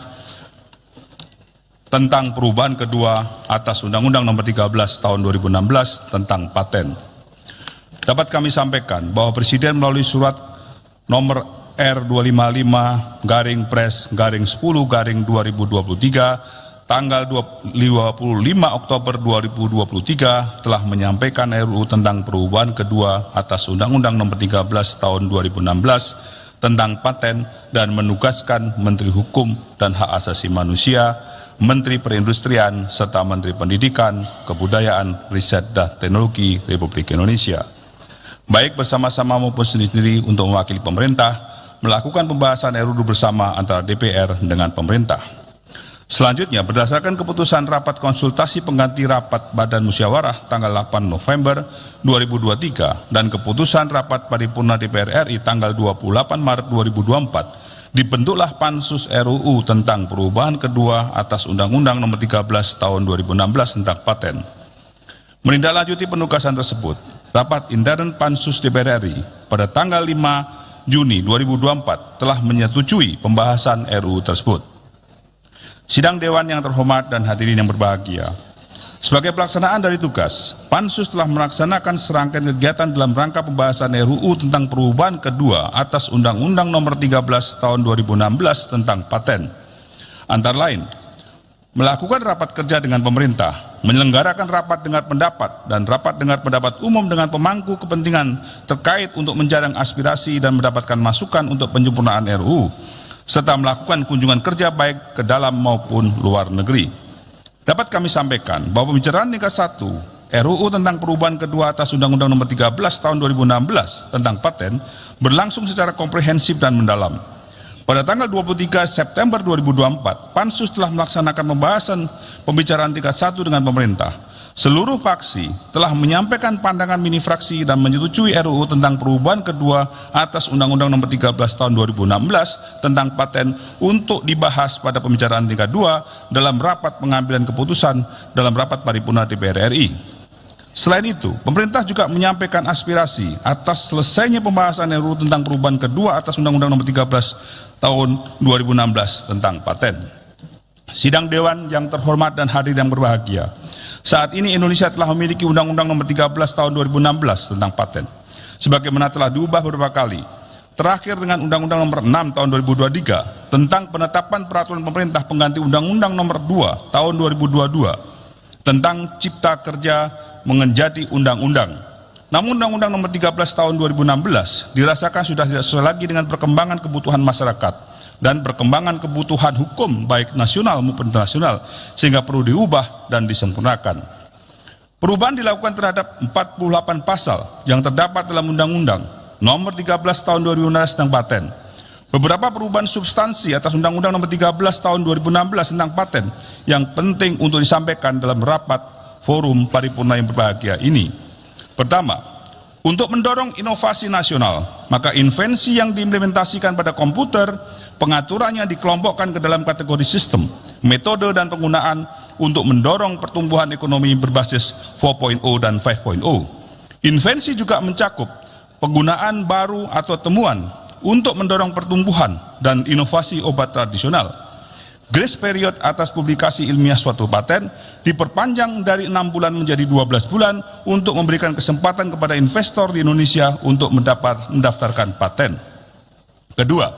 tentang perubahan kedua atas Undang-Undang Nomor 13 Tahun 2016 tentang Paten. Dapat kami sampaikan bahwa Presiden melalui surat nomor R255-Pres-10-2023 tanggal 25 Oktober 2023 telah menyampaikan RUU tentang perubahan kedua atas Undang-Undang Nomor 13 Tahun 2016 tentang Paten dan menugaskan Menteri Hukum dan Hak Asasi Manusia, Menteri Perindustrian, serta Menteri Pendidikan, Kebudayaan, Riset, dan Teknologi Republik Indonesia, baik bersama-sama maupun sendiri-sendiri untuk mewakili pemerintah, melakukan pembahasan RUU bersama antara DPR dengan pemerintah. Selanjutnya, berdasarkan keputusan rapat konsultasi pengganti rapat Badan Musyawarah tanggal 8 November 2023 dan keputusan rapat paripurna DPR RI tanggal 28 Maret 2024, dibentuklah Pansus RUU tentang perubahan kedua atas Undang-Undang Nomor 13 Tahun 2016 tentang Paten. Menindaklanjuti penugasan tersebut, rapat intern Pansus DPR RI pada tanggal 5 Juni 2024 telah menyetujui pembahasan RUU tersebut. Sidang Dewan yang terhormat dan hadirin yang berbahagia, sebagai pelaksanaan dari tugas, Pansus telah melaksanakan serangkaian kegiatan dalam rangka pembahasan RUU tentang perubahan kedua atas Undang-Undang Nomor 13 Tahun 2016 tentang Paten. Antara lain, melakukan rapat kerja dengan pemerintah, menyelenggarakan rapat dengar pendapat dan rapat dengar pendapat umum dengan pemangku kepentingan terkait untuk menjaring aspirasi dan mendapatkan masukan untuk penyempurnaan RUU, serta melakukan kunjungan kerja baik ke dalam maupun luar negeri. Dapat kami sampaikan bahwa pembicaraan tingkat 1 RUU tentang perubahan kedua atas Undang-Undang Nomor 13 Tahun 2016 tentang Paten berlangsung secara komprehensif dan mendalam. Pada tanggal 23 September 2024, Pansus telah melaksanakan pembahasan pembicaraan tingkat 1 dengan pemerintah. Seluruh fraksi telah menyampaikan pandangan mini fraksi dan menyetujui RUU tentang perubahan kedua atas Undang-Undang Nomor 13 Tahun 2016 tentang Paten untuk dibahas pada pembicaraan tingkat 2 dalam rapat pengambilan keputusan dalam rapat paripurna DPR RI. Selain itu, pemerintah juga menyampaikan aspirasi atas selesainya pembahasan RUU tentang perubahan kedua atas Undang-Undang Nomor 13 Tahun 2016 tentang Paten. Sidang Dewan yang terhormat dan hadir yang berbahagia, saat ini Indonesia telah memiliki Undang-Undang Nomor 13 Tahun 2016 tentang Paten, sebagaimana telah diubah beberapa kali. Terakhir dengan Undang-Undang Nomor 6 Tahun 2023 tentang penetapan peraturan pemerintah pengganti Undang-Undang Nomor 2 Tahun 2022 tentang Cipta Kerja menjadi undang-undang. Namun Undang-Undang Nomor 13 Tahun 2016 dirasakan sudah tidak sesuai lagi dengan perkembangan kebutuhan masyarakat dan perkembangan kebutuhan hukum baik nasional maupun internasional, sehingga perlu diubah dan disempurnakan. Perubahan dilakukan terhadap 48 pasal yang terdapat dalam Undang-Undang Nomor 13 Tahun 2016 tentang Paten. Beberapa perubahan substansi atas Undang-Undang Nomor 13 Tahun 2016 tentang Paten yang penting untuk disampaikan dalam rapat forum paripurna yang berbahagia ini. Pertama, untuk mendorong inovasi nasional, maka invensi yang diimplementasikan pada komputer, pengaturannya dikelompokkan ke dalam kategori sistem, metode dan penggunaan untuk mendorong pertumbuhan ekonomi berbasis 4.0 dan 5.0. Invensi juga mencakup penggunaan baru atau temuan untuk mendorong pertumbuhan dan inovasi obat tradisional. Grace period atas publikasi ilmiah suatu paten diperpanjang dari 6 bulan menjadi 12 bulan untuk memberikan kesempatan kepada investor di Indonesia untuk mendaftarkan paten. Kedua,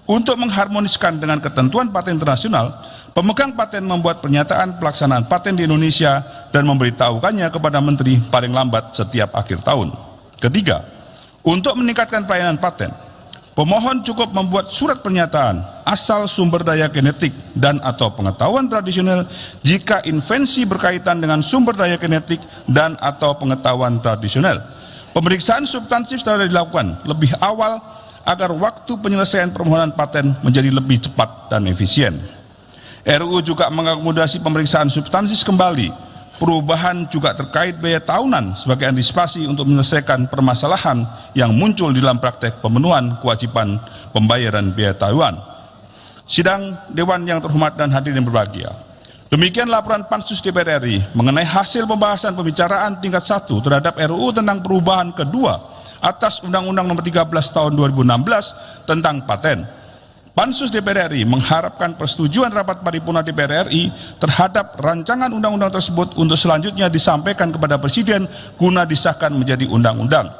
untuk mengharmoniskan dengan ketentuan paten internasional, pemegang paten membuat pernyataan pelaksanaan paten di Indonesia dan memberitahukannya kepada Menteri paling lambat setiap akhir tahun. Ketiga, untuk meningkatkan pelayanan paten, pemohon cukup membuat surat pernyataan asal sumber daya genetik dan atau pengetahuan tradisional jika invensi berkaitan dengan sumber daya genetik dan atau pengetahuan tradisional. Pemeriksaan substantif telah dilakukan lebih awal agar waktu penyelesaian permohonan paten menjadi lebih cepat dan efisien. RUU juga mengakomodasi pemeriksaan substantif kembali. Perubahan juga terkait biaya tahunan sebagai antisipasi untuk menyelesaikan permasalahan yang muncul dalam praktek pemenuhan kewajiban pembayaran biaya tahunan. sidang Dewan yang terhormat dan hadirin berbahagia. Demikian laporan Pansus DPR RI mengenai hasil pembahasan pembicaraan tingkat 1 terhadap RUU tentang perubahan kedua atas Undang-Undang Nomor 13 Tahun 2016 tentang paten. Pansus DPR RI mengharapkan persetujuan rapat paripurna DPR RI terhadap rancangan undang-undang tersebut untuk selanjutnya disampaikan kepada Presiden guna disahkan menjadi undang-undang.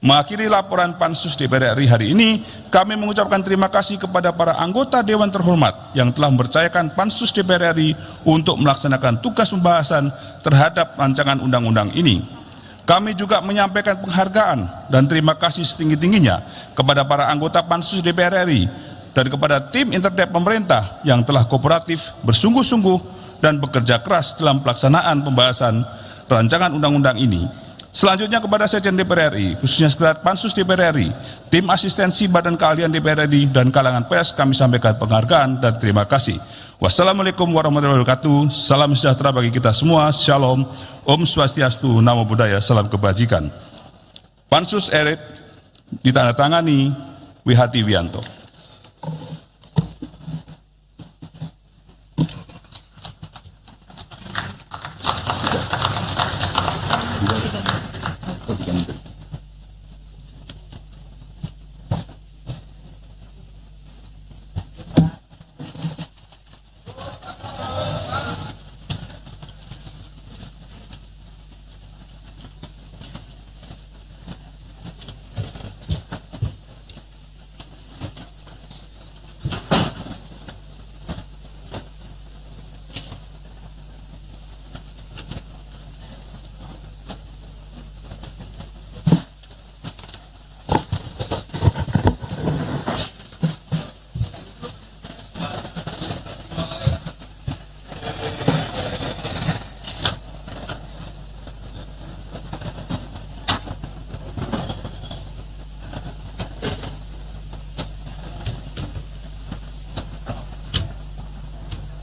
Mengakhiri laporan Pansus DPR RI hari ini, kami mengucapkan terima kasih kepada para anggota Dewan terhormat yang telah mempercayakan Pansus DPR RI untuk melaksanakan tugas pembahasan terhadap rancangan undang-undang ini. Kami juga menyampaikan penghargaan dan terima kasih setinggi-tingginya kepada para anggota Pansus DPR RI dan kepada tim interdep pemerintah yang telah kooperatif, bersungguh-sungguh, dan bekerja keras dalam pelaksanaan pembahasan rancangan undang-undang ini. Selanjutnya kepada Sekjen DPR RI, khususnya Sekretariat Pansus DPR RI, tim asistensi Badan Keahlian DPR RI, dan kalangan pers, kami sampaikan penghargaan dan terima kasih. Wassalamualaikum warahmatullahi wabarakatuh. Salam sejahtera bagi kita semua. Shalom. Om Swastiastu. Namo Buddhaya. Salam kebajikan. Pansus RI ditandatangani Wihati Wianto.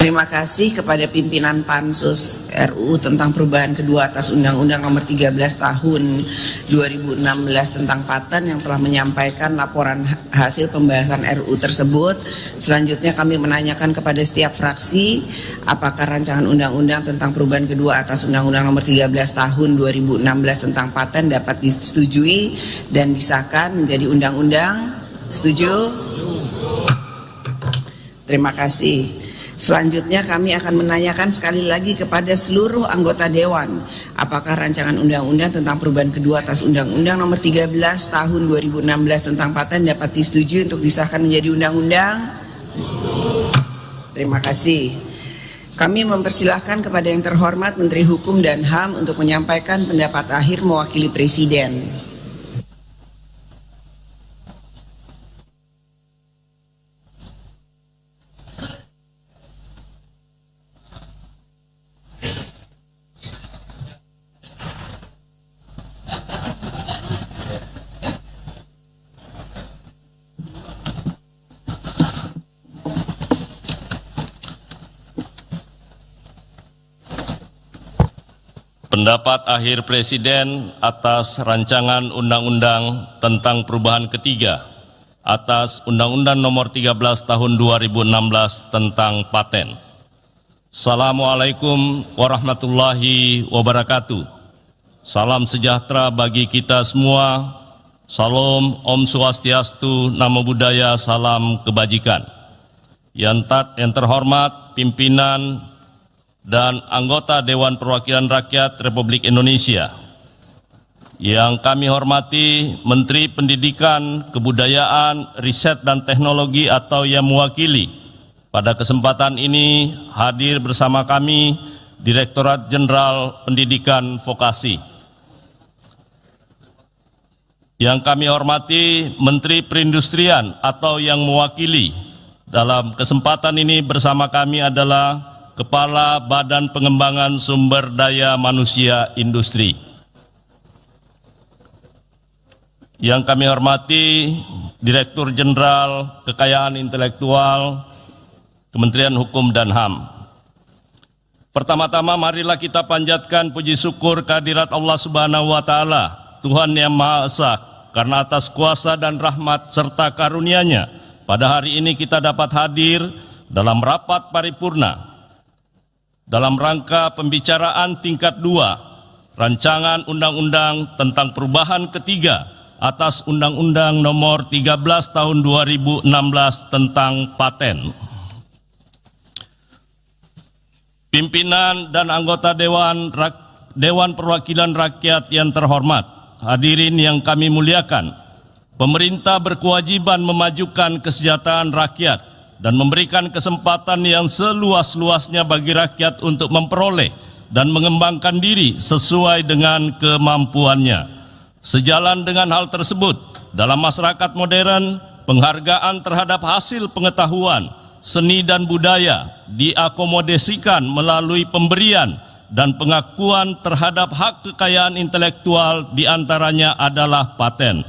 Terima kasih kepada pimpinan Pansus RUU tentang perubahan kedua atas Undang-Undang Nomor 13 Tahun 2016 tentang paten yang telah menyampaikan laporan hasil pembahasan RUU tersebut. Selanjutnya kami menanyakan kepada setiap fraksi apakah rancangan undang-undang tentang perubahan kedua atas Undang-Undang Nomor 13 Tahun 2016 tentang paten dapat disetujui dan disahkan menjadi undang-undang. Setuju? Terima kasih. Selanjutnya kami akan menanyakan sekali lagi kepada seluruh anggota Dewan apakah rancangan undang-undang tentang perubahan kedua atas Undang-Undang Nomor 13 Tahun 2016 tentang paten dapat disetujui untuk disahkan menjadi undang-undang. Terima kasih. Kami mempersilahkan kepada yang terhormat Menteri Hukum dan HAM untuk menyampaikan pendapat akhir mewakili Presiden. Pendapat akhir Presiden atas rancangan undang-undang tentang perubahan ketiga atas Undang-Undang Nomor 13 Tahun 2016 tentang paten. Assalamualaikum warahmatullahi wabarakatuh. Salam sejahtera bagi kita semua. Salam, Om Swastiastu, Namo Buddhaya, salam kebajikan. Yang terhormat pimpinan dan anggota Dewan Perwakilan Rakyat Republik Indonesia. Yang kami hormati Menteri Pendidikan, Kebudayaan, Riset dan Teknologi atau yang mewakili. Pada kesempatan ini hadir bersama kami Direktorat Jenderal Pendidikan Vokasi. Yang kami hormati Menteri Perindustrian atau yang mewakili. Dalam kesempatan ini bersama kami adalah Kepala Badan Pengembangan Sumber Daya Manusia Industri. Yang kami hormati Direktur Jenderal Kekayaan Intelektual Kementerian Hukum dan HAM. Pertama-tama marilah kita panjatkan puji syukur kehadirat Allah Subhanahu wa Ta'ala, Tuhan yang Maha Esa, karena atas kuasa dan rahmat serta karunia-Nya pada hari ini kita dapat hadir dalam rapat paripurna dalam rangka pembicaraan tingkat 2 rancangan undang-undang tentang perubahan ketiga atas Undang-Undang Nomor 13 Tahun 2016 tentang paten. Pimpinan dan anggota Dewan Perwakilan Rakyat yang terhormat, hadirin yang kami muliakan, pemerintah berkewajiban memajukan kesejahteraan rakyat dan memberikan kesempatan yang seluas-luasnya bagi rakyat untuk memperoleh dan mengembangkan diri sesuai dengan kemampuannya. Sejalan dengan hal tersebut, dalam masyarakat modern, penghargaan terhadap hasil pengetahuan, seni dan budaya diakomodasikan melalui pemberian dan pengakuan terhadap hak kekayaan intelektual, diantaranya adalah paten.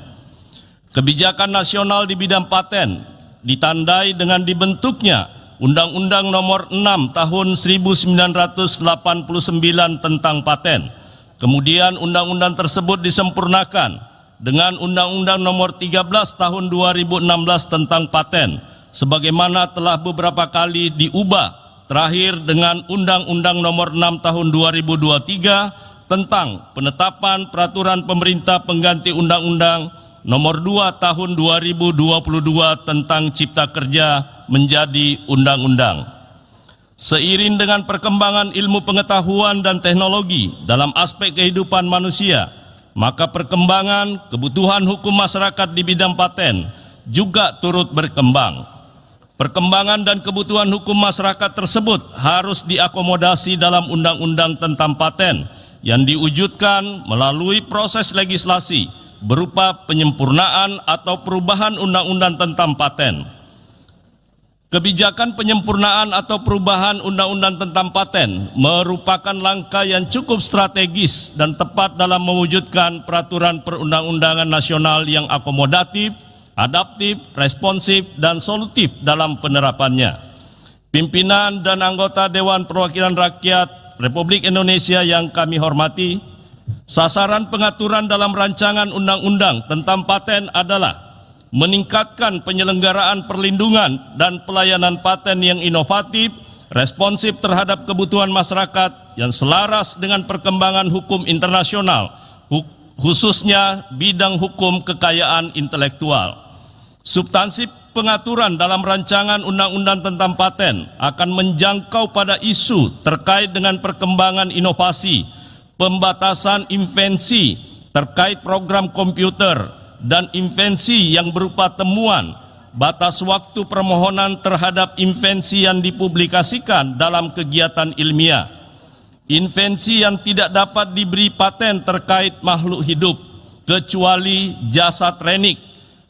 Kebijakan nasional di bidang paten ditandai dengan dibentuknya Undang-Undang Nomor 6 Tahun 1989 tentang paten. Kemudian undang-undang tersebut disempurnakan dengan Undang-Undang Nomor 13 Tahun 2016 tentang paten, sebagaimana telah beberapa kali diubah, terakhir dengan Undang-Undang Nomor 6 Tahun 2023 tentang penetapan peraturan pemerintah pengganti Undang-Undang Nomor 2 Tahun 2022 tentang Cipta Kerja menjadi undang-undang. Seiring dengan perkembangan ilmu pengetahuan dan teknologi dalam aspek kehidupan manusia, maka perkembangan kebutuhan hukum masyarakat di bidang paten juga turut berkembang. Perkembangan dan kebutuhan hukum masyarakat tersebut harus diakomodasi dalam undang-undang tentang paten yang diwujudkan melalui proses legislasi berupa penyempurnaan atau perubahan undang-undang tentang paten. Kebijakan penyempurnaan atau perubahan undang-undang tentang paten merupakan langkah yang cukup strategis dan tepat dalam mewujudkan peraturan perundang-undangan nasional yang akomodatif, adaptif, responsif, dan solutif dalam penerapannya. Pimpinan dan anggota Dewan Perwakilan Rakyat Republik Indonesia yang kami hormati, sasaran pengaturan dalam rancangan undang-undang tentang paten adalah meningkatkan penyelenggaraan perlindungan dan pelayanan paten yang inovatif, responsif terhadap kebutuhan masyarakat yang selaras dengan perkembangan hukum internasional, khususnya bidang hukum kekayaan intelektual. Substansi pengaturan dalam rancangan undang-undang tentang paten akan menjangkau pada isu terkait dengan perkembangan inovasi, pembatasan invensi terkait program komputer, dan invensi yang berupa temuan, batas waktu permohonan terhadap invensi yang dipublikasikan dalam kegiatan ilmiah, invensi yang tidak dapat diberi paten terkait makhluk hidup, kecuali jasa training,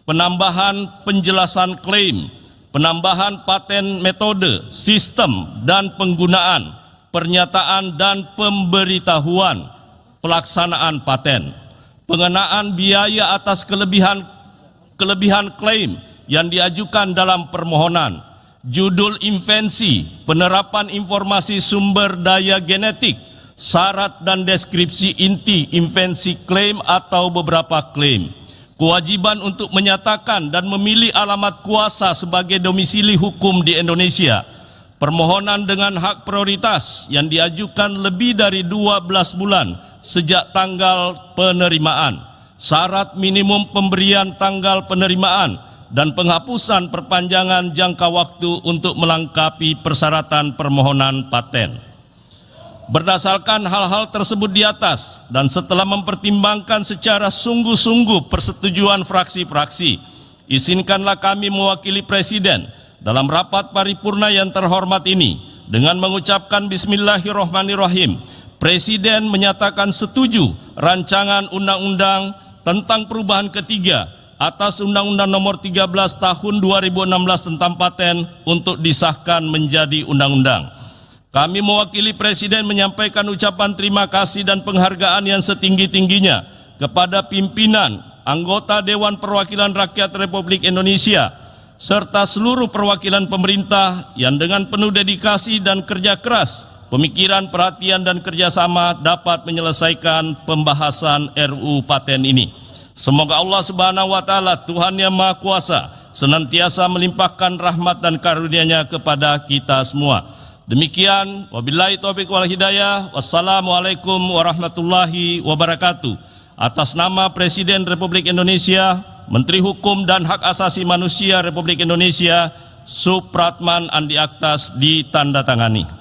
penambahan penjelasan klaim, penambahan paten metode, sistem, dan penggunaan, pernyataan dan pemberitahuan pelaksanaan paten, pengenaan biaya atas kelebihan klaim yang diajukan dalam permohonan, judul invensi, penerapan informasi sumber daya genetik, syarat dan deskripsi inti invensi klaim atau beberapa klaim, kewajiban untuk menyatakan dan memilih alamat kuasa sebagai domisili hukum di Indonesia, permohonan dengan hak prioritas yang diajukan lebih dari 12 bulan sejak tanggal penerimaan, syarat minimum pemberian tanggal penerimaan, dan penghapusan perpanjangan jangka waktu untuk melengkapi persyaratan permohonan paten. Berdasarkan hal-hal tersebut di atas dan setelah mempertimbangkan secara sungguh-sungguh persetujuan fraksi-fraksi, izinkanlah kami mewakili Presiden dalam rapat paripurna yang terhormat ini dengan mengucapkan Bismillahirrahmanirrahim. Presiden menyatakan setuju rancangan undang-undang tentang perubahan ketiga atas Undang-Undang Nomor 13 Tahun 2016 tentang paten untuk disahkan menjadi undang-undang. Kami mewakili Presiden menyampaikan ucapan terima kasih dan penghargaan yang setinggi-tingginya kepada pimpinan, anggota Dewan Perwakilan Rakyat Republik Indonesia, serta seluruh perwakilan pemerintah yang dengan penuh dedikasi dan kerja keras, pemikiran, perhatian, dan kerjasama dapat menyelesaikan pembahasan RUU Paten ini. Semoga Allah Subhanahu wa Ta'ala, Tuhan yang Maha Kuasa, senantiasa melimpahkan rahmat dan karunia-Nya kepada kita semua. Demikian, wabillahi taufiq wal hidayah. Wassalamualaikum warahmatullahi wabarakatuh. Atas nama Presiden Republik Indonesia, Menteri Hukum dan Hak Asasi Manusia Republik Indonesia, Supratman Andi Aktas ditandatangani.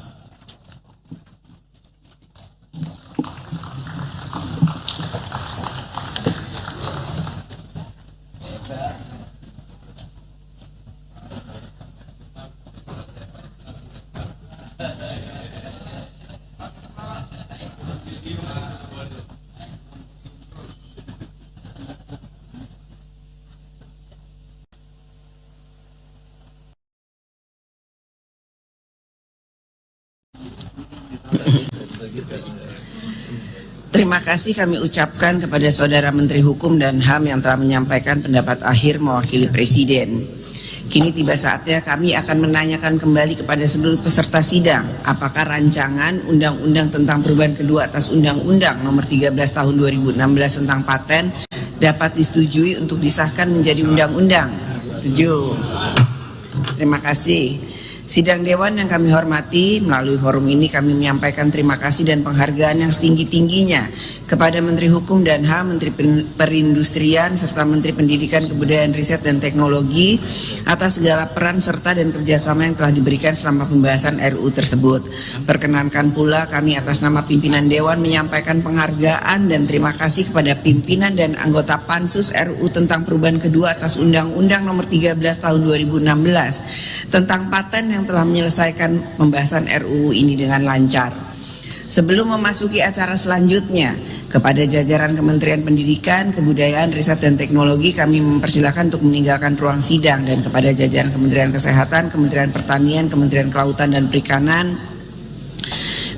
Terima kasih kami ucapkan kepada Saudara Menteri Hukum dan HAM yang telah menyampaikan pendapat akhir mewakili Presiden. Kini tiba saatnya kami akan menanyakan kembali kepada seluruh peserta sidang, apakah rancangan Undang-Undang tentang perubahan kedua atas Undang-Undang Nomor 13 Tahun 2016 tentang Paten dapat disetujui untuk disahkan menjadi undang-undang. Setuju. Terima kasih. Sidang Dewan yang kami hormati, melalui forum ini kami menyampaikan terima kasih dan penghargaan yang setinggi-tingginya kepada Menteri Hukum dan HAM, Menteri Perindustrian, serta Menteri Pendidikan, Kebudayaan, Riset, dan Teknologi atas segala peran serta dan kerjasama yang telah diberikan selama pembahasan RUU tersebut. Perkenankan pula kami atas nama pimpinan Dewan menyampaikan penghargaan dan terima kasih kepada pimpinan dan anggota Pansus RUU tentang perubahan kedua atas Undang-Undang Nomor 13 Tahun 2016 tentang Paten yang telah menyelesaikan pembahasan RUU ini dengan lancar. Sebelum memasuki acara selanjutnya, kepada jajaran Kementerian Pendidikan, Kebudayaan, Riset, dan Teknologi kami mempersilahkan untuk meninggalkan ruang sidang, dan kepada jajaran Kementerian Kesehatan, Kementerian Pertanian, Kementerian Kelautan dan Perikanan,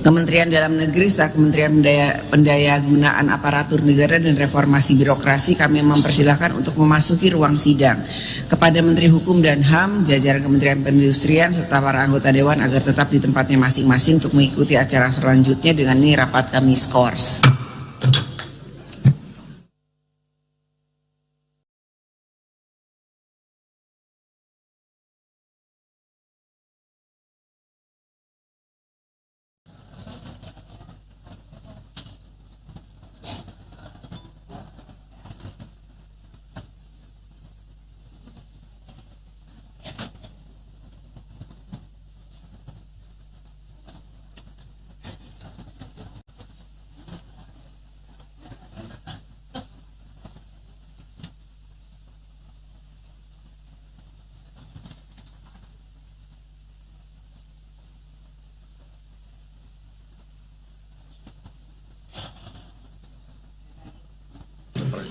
Kementerian Dalam Negeri, serta Kementerian Pendayagunaan Aparatur Negara dan Reformasi Birokrasi kami mempersilahkan untuk memasuki ruang sidang. Kepada Menteri Hukum dan HAM, jajaran Kementerian Perindustrian, serta para anggota Dewan agar tetap di tempatnya masing-masing untuk mengikuti acara selanjutnya. Dengan ini rapat kami skors.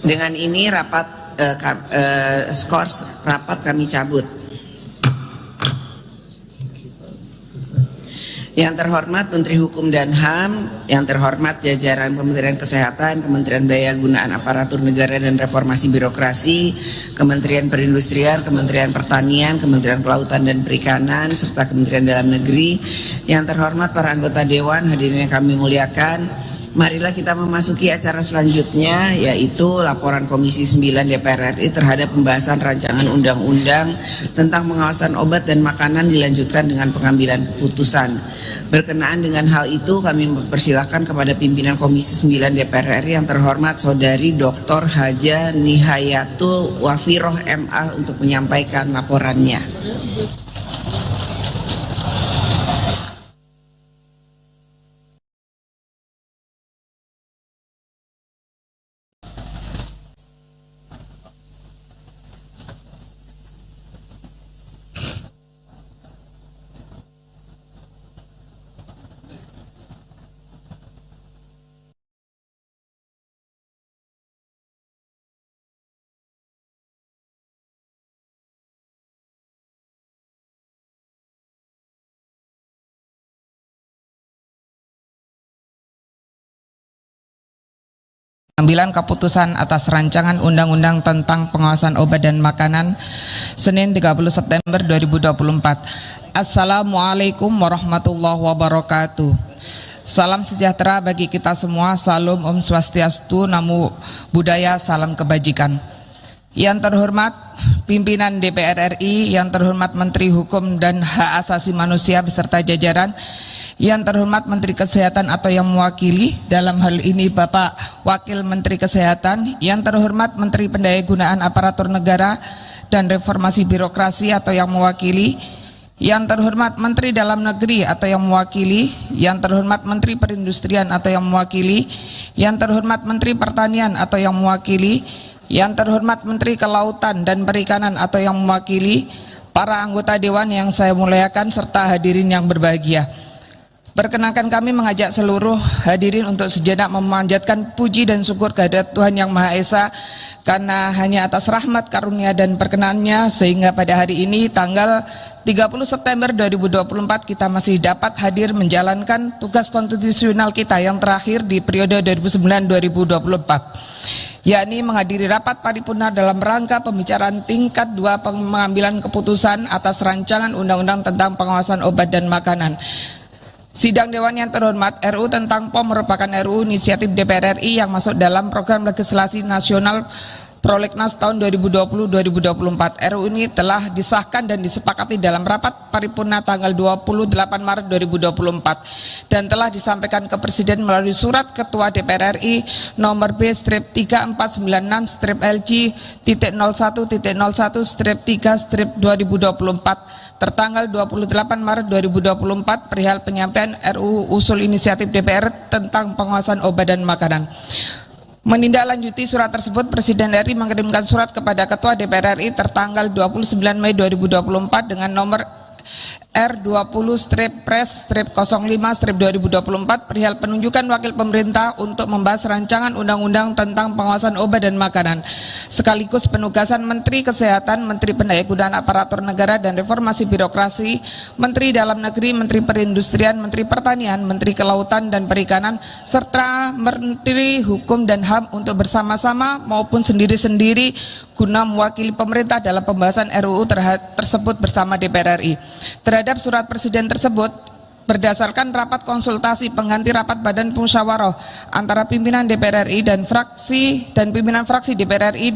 Dengan ini skors rapat kami cabut. Yang terhormat Menteri Hukum dan HAM, yang terhormat jajaran Kementerian Kesehatan, Kementerian Pendayagunaan Aparatur Negara dan Reformasi Birokrasi, Kementerian Perindustrian, Kementerian Pertanian, Kementerian Kelautan dan Perikanan, serta Kementerian Dalam Negeri. Yang terhormat para anggota Dewan, hadirin yang kami muliakan. Marilah kita memasuki acara selanjutnya, yaitu laporan Komisi 9 DPR RI terhadap pembahasan rancangan undang-undang tentang pengawasan obat dan makanan dilanjutkan dengan pengambilan keputusan. Berkenaan dengan hal itu, kami mempersilahkan kepada pimpinan Komisi 9 DPR RI yang terhormat Saudari Dr. Haja Nihayatul Wafiroh MA untuk menyampaikan laporannya. Pengambilan keputusan atas rancangan undang-undang tentang pengawasan obat dan makanan Senin 30 September 2024. Assalamualaikum warahmatullahi wabarakatuh. Salam sejahtera bagi kita semua. Salam Om Swastiastu, Namo Buddhaya, salam kebajikan. Yang terhormat pimpinan DPR RI, yang terhormat Menteri Hukum dan Hak Asasi Manusia beserta jajaran, yang terhormat Menteri Kesehatan atau yang mewakili, dalam hal ini Bapak Wakil Menteri Kesehatan, yang terhormat Menteri Pendayagunaan Aparatur Negara dan Reformasi Birokrasi atau yang mewakili, yang terhormat Menteri Dalam Negeri atau yang mewakili, yang terhormat Menteri Perindustrian atau yang mewakili, yang terhormat Menteri Pertanian atau yang mewakili, yang terhormat Menteri Kelautan dan Perikanan atau yang mewakili, para anggota Dewan yang saya muliakan serta hadirin yang berbahagia. Perkenankan kami mengajak seluruh hadirin untuk sejenak memanjatkan puji dan syukur kehadirat Tuhan Yang Maha Esa, karena hanya atas rahmat, karunia dan perkenannya sehingga pada hari ini tanggal 30 September 2024 kita masih dapat hadir menjalankan tugas konstitusional kita yang terakhir di periode 2009-2024, yakni menghadiri rapat paripurna dalam rangka pembicaraan tingkat 2 pengambilan keputusan atas rancangan undang-undang tentang pengawasan obat dan makanan. Sidang Dewan yang terhormat, RUU tentang POM merupakan RUU inisiatif DPR RI yang masuk dalam program legislasi nasional Prolegnas tahun 2020-2024. RUU ini telah disahkan dan disepakati dalam rapat paripurna tanggal 28 Maret 2024 dan telah disampaikan ke Presiden melalui surat Ketua DPR RI nomor B-34/LG.01.01/3/2024 tertanggal 28 Maret 2024 perihal penyampaian RUU usul inisiatif DPR tentang pengawasan obat dan makanan. Menindaklanjuti surat tersebut, Presiden RI mengirimkan surat kepada Ketua DPR RI tertanggal 29 Mei 2024 dengan nomor R20-Pres-05-2024 perihal penunjukan wakil pemerintah untuk membahas rancangan undang-undang tentang pengawasan obat dan makanan, sekaligus penugasan Menteri Kesehatan, Menteri Pendayagunaan Aparatur Negara dan Reformasi Birokrasi, Menteri Dalam Negeri, Menteri Perindustrian, Menteri Pertanian, Menteri Kelautan dan Perikanan, serta Menteri Hukum dan HAM untuk bersama-sama maupun sendiri-sendiri guna mewakili pemerintah dalam pembahasan RUU tersebut bersama DPR RI. Terhadap surat Presiden tersebut, berdasarkan rapat konsultasi pengganti rapat Badan Musyawarah antara pimpinan DPR RI dan pimpinan fraksi DPR RI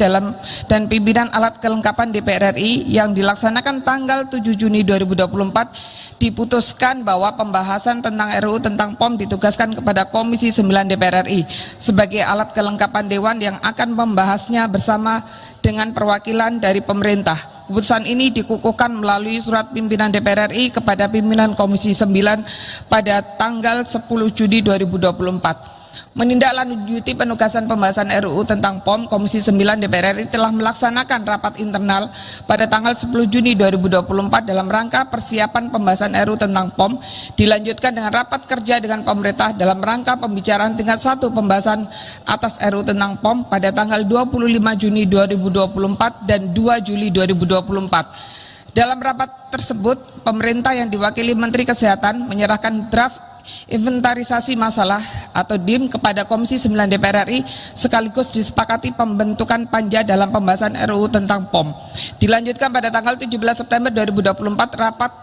dan pimpinan alat kelengkapan DPR RI yang dilaksanakan tanggal 7 Juni 2024, diputuskan bahwa pembahasan tentang RUU tentang POM ditugaskan kepada Komisi 9 DPR RI sebagai alat kelengkapan Dewan yang akan membahasnya bersama dengan perwakilan dari pemerintah. Keputusan ini dikukuhkan melalui surat pimpinan DPR RI kepada pimpinan Komisi 9 pada tanggal 10 Juni 2024. Menindaklanjuti penugasan pembahasan RUU tentang POM, Komisi 9 DPR RI telah melaksanakan rapat internal pada tanggal 10 Juni 2024 dalam rangka persiapan pembahasan RUU tentang POM, dilanjutkan dengan rapat kerja dengan pemerintah dalam rangka pembicaraan tingkat 1 pembahasan atas RUU tentang POM pada tanggal 25 Juni 2024 dan 2 Juli 2024. Dalam rapat tersebut, pemerintah yang diwakili Menteri Kesehatan menyerahkan draft inventarisasi masalah atau DIM kepada Komisi 9 DPR RI, sekaligus disepakati pembentukan panja dalam pembahasan RUU tentang POM. Dilanjutkan pada tanggal 17 September 2024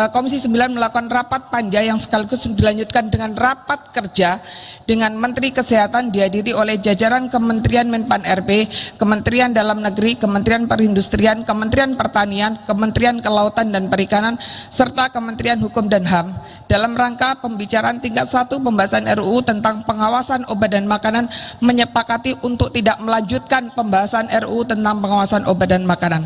Komisi 9 melakukan rapat panja yang sekaligus dilanjutkan dengan rapat kerja dengan Menteri Kesehatan dihadiri oleh jajaran Kementerian Menpan RB, Kementerian Dalam Negeri, Kementerian Perindustrian, Kementerian Pertanian, Kementerian Kelautan dan Perikanan, serta Kementerian Hukum dan HAM dalam rangka pembicaraan tingkat 1 pembahasan RUU tentang pengawasan obat dan makanan, menyepakati untuk tidak melanjutkan pembahasan RUU tentang pengawasan obat dan makanan.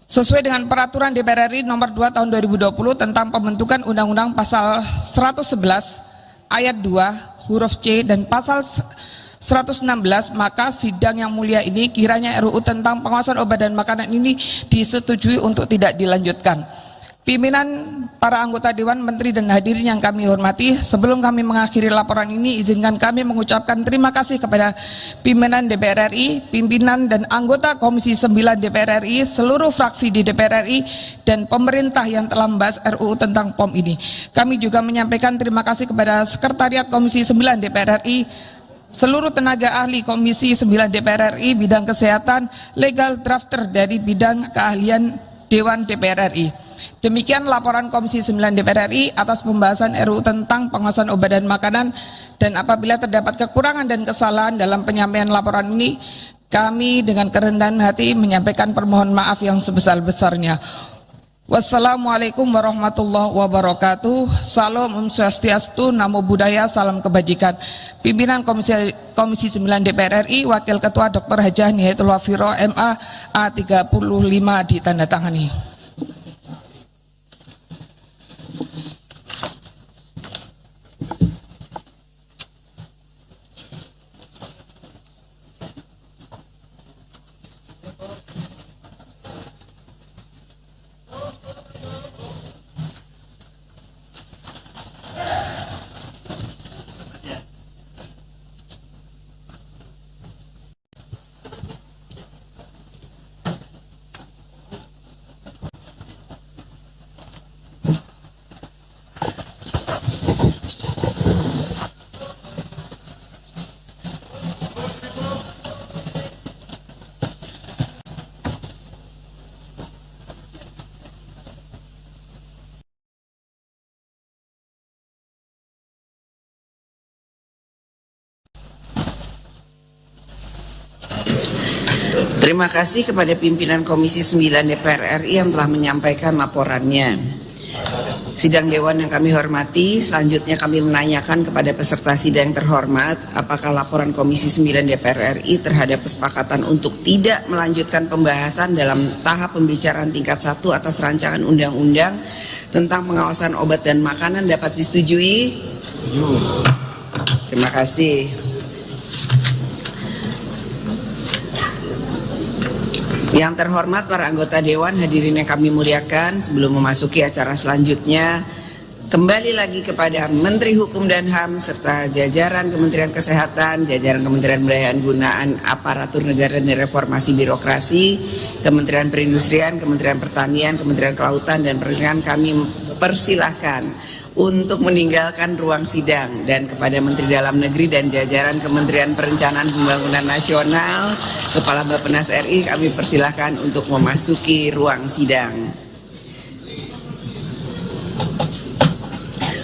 Sesuai dengan peraturan DPR RI nomor 2 tahun 2020 tentang pembentukan undang-undang pasal 111 ayat 2 huruf C dan pasal 116, maka sidang yang mulia ini kiranya RUU tentang pengawasan obat dan makanan ini disetujui untuk tidak dilanjutkan. Pimpinan, para anggota Dewan, Menteri dan hadirin yang kami hormati, sebelum kami mengakhiri laporan ini, izinkan kami mengucapkan terima kasih kepada pimpinan DPR RI, pimpinan dan anggota Komisi 9 DPR RI, seluruh fraksi di DPR RI, dan pemerintah yang telah membahas RUU tentang POM ini. Kami juga menyampaikan terima kasih kepada Sekretariat Komisi 9 DPR RI, seluruh tenaga ahli Komisi 9 DPR RI, bidang kesehatan, legal drafter dari bidang keahlian Dewan DPR RI. Demikian laporan Komisi 9 DPR RI atas pembahasan RUU tentang pengawasan obat dan makanan, dan apabila terdapat kekurangan dan kesalahan dalam penyampaian laporan ini, Kami dengan kerendahan hati menyampaikan permohonan maaf yang sebesar-besarnya. Wassalamualaikum warahmatullahi wabarakatuh. Salam Om Swastiastu, Namo Buddhaya, salam kebajikan. Pimpinan Komisi 9 DPR RI, Wakil Ketua Dr. Hajah Nihayatul Wafiro MA A35 ditandatangani. Terima kasih kepada pimpinan Komisi 9 DPR RI yang telah menyampaikan laporannya. Sidang Dewan yang kami hormati, selanjutnya kami menanyakan kepada peserta sidang terhormat, apakah laporan Komisi 9 DPR RI terhadap kesepakatan untuk tidak melanjutkan pembahasan dalam tahap pembicaraan tingkat 1 atas rancangan undang-undang tentang pengawasan obat dan makanan dapat disetujui? Terima kasih. Yang terhormat para anggota Dewan, hadirin yang kami muliakan, sebelum memasuki acara selanjutnya, kembali lagi kepada Menteri Hukum dan HAM serta jajaran Kementerian Kesehatan, jajaran Kementerian Pendayaan Gunaan Aparatur Negara dan Reformasi Birokrasi, Kementerian Perindustrian, Kementerian Pertanian, Kementerian Kelautan dan Perikanan, kami persilahkan untuk meninggalkan ruang sidang, dan kepada Menteri Dalam Negeri dan jajaran Kementerian Perencanaan Pembangunan Nasional, Kepala Bappenas RI, kami persilahkan untuk memasuki ruang sidang.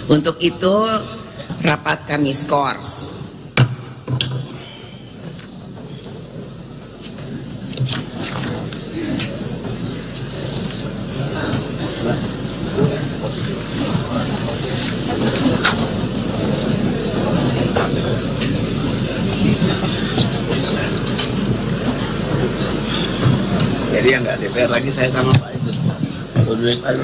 Untuk itu rapat kami skors. Jadi yang nggak DPR lagi saya sama Pak itu. Ini kan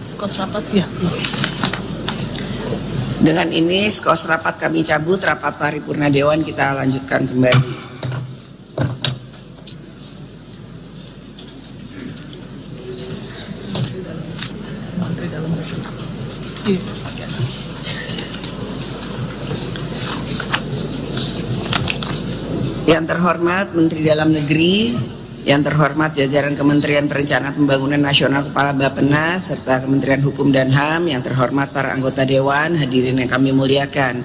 Skos rapat ya. Dengan ini skos rapat kami cabut, rapat paripurna Dewan kita lanjutkan kembali. Yang terhormat Menteri Dalam Negeri, yang terhormat jajaran Kementerian Perencanaan Pembangunan Nasional Kepala Bappenas serta Kementerian Hukum dan HAM, yang terhormat para anggota Dewan, hadirin yang kami muliakan.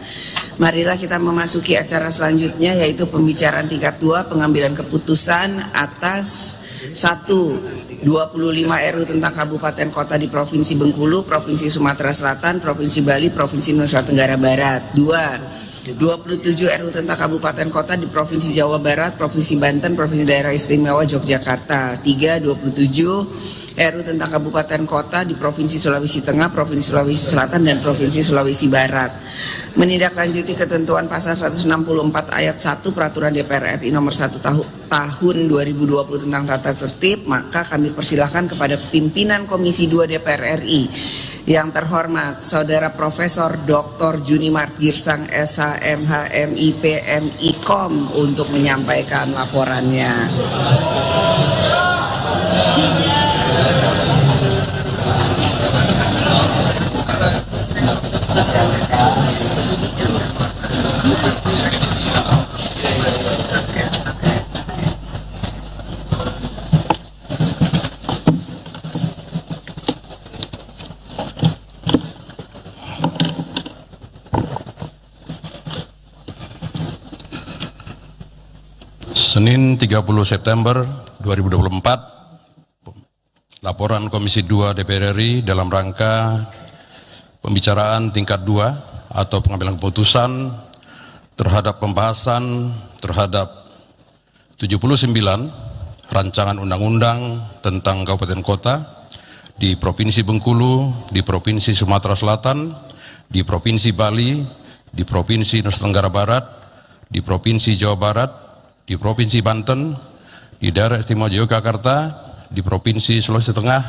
Marilah kita memasuki acara selanjutnya, yaitu pembicaraan tingkat 2 pengambilan keputusan atas 1. 25 RUU tentang kabupaten kota di Provinsi Bengkulu, Provinsi Sumatera Selatan, Provinsi Bali, Provinsi Nusa Tenggara Barat. 2. 27 RUU tentang kabupaten kota di Provinsi Jawa Barat, Provinsi Banten, Provinsi Daerah Istimewa Yogyakarta. 3. 27 RUU tentang kabupaten kota di Provinsi Sulawesi Tengah, Provinsi Sulawesi Selatan, dan Provinsi Sulawesi Barat. Menindaklanjuti ketentuan pasal 164 ayat 1 Peraturan DPR RI nomor 1 tahun 2020 tentang tata tertib, maka kami persilahkan kepada pimpinan Komisi 2 DPR RI yang terhormat Saudara Profesor Dr. Junimart Girsang SH MH MIP MIKOM untuk menyampaikan laporannya. Senin 30 September 2024, laporan Komisi 2 DPR RI dalam rangka pembicaraan tingkat 2 atau pengambilan keputusan terhadap pembahasan terhadap 79 rancangan undang-undang tentang kabupaten kota di Provinsi Bengkulu, di Provinsi Sumatera Selatan, di Provinsi Bali, di Provinsi Nusa Tenggara Barat, di Provinsi Jawa Barat, di Provinsi Banten, di Daerah Istimewa Yogyakarta, di Provinsi Sulawesi Tengah,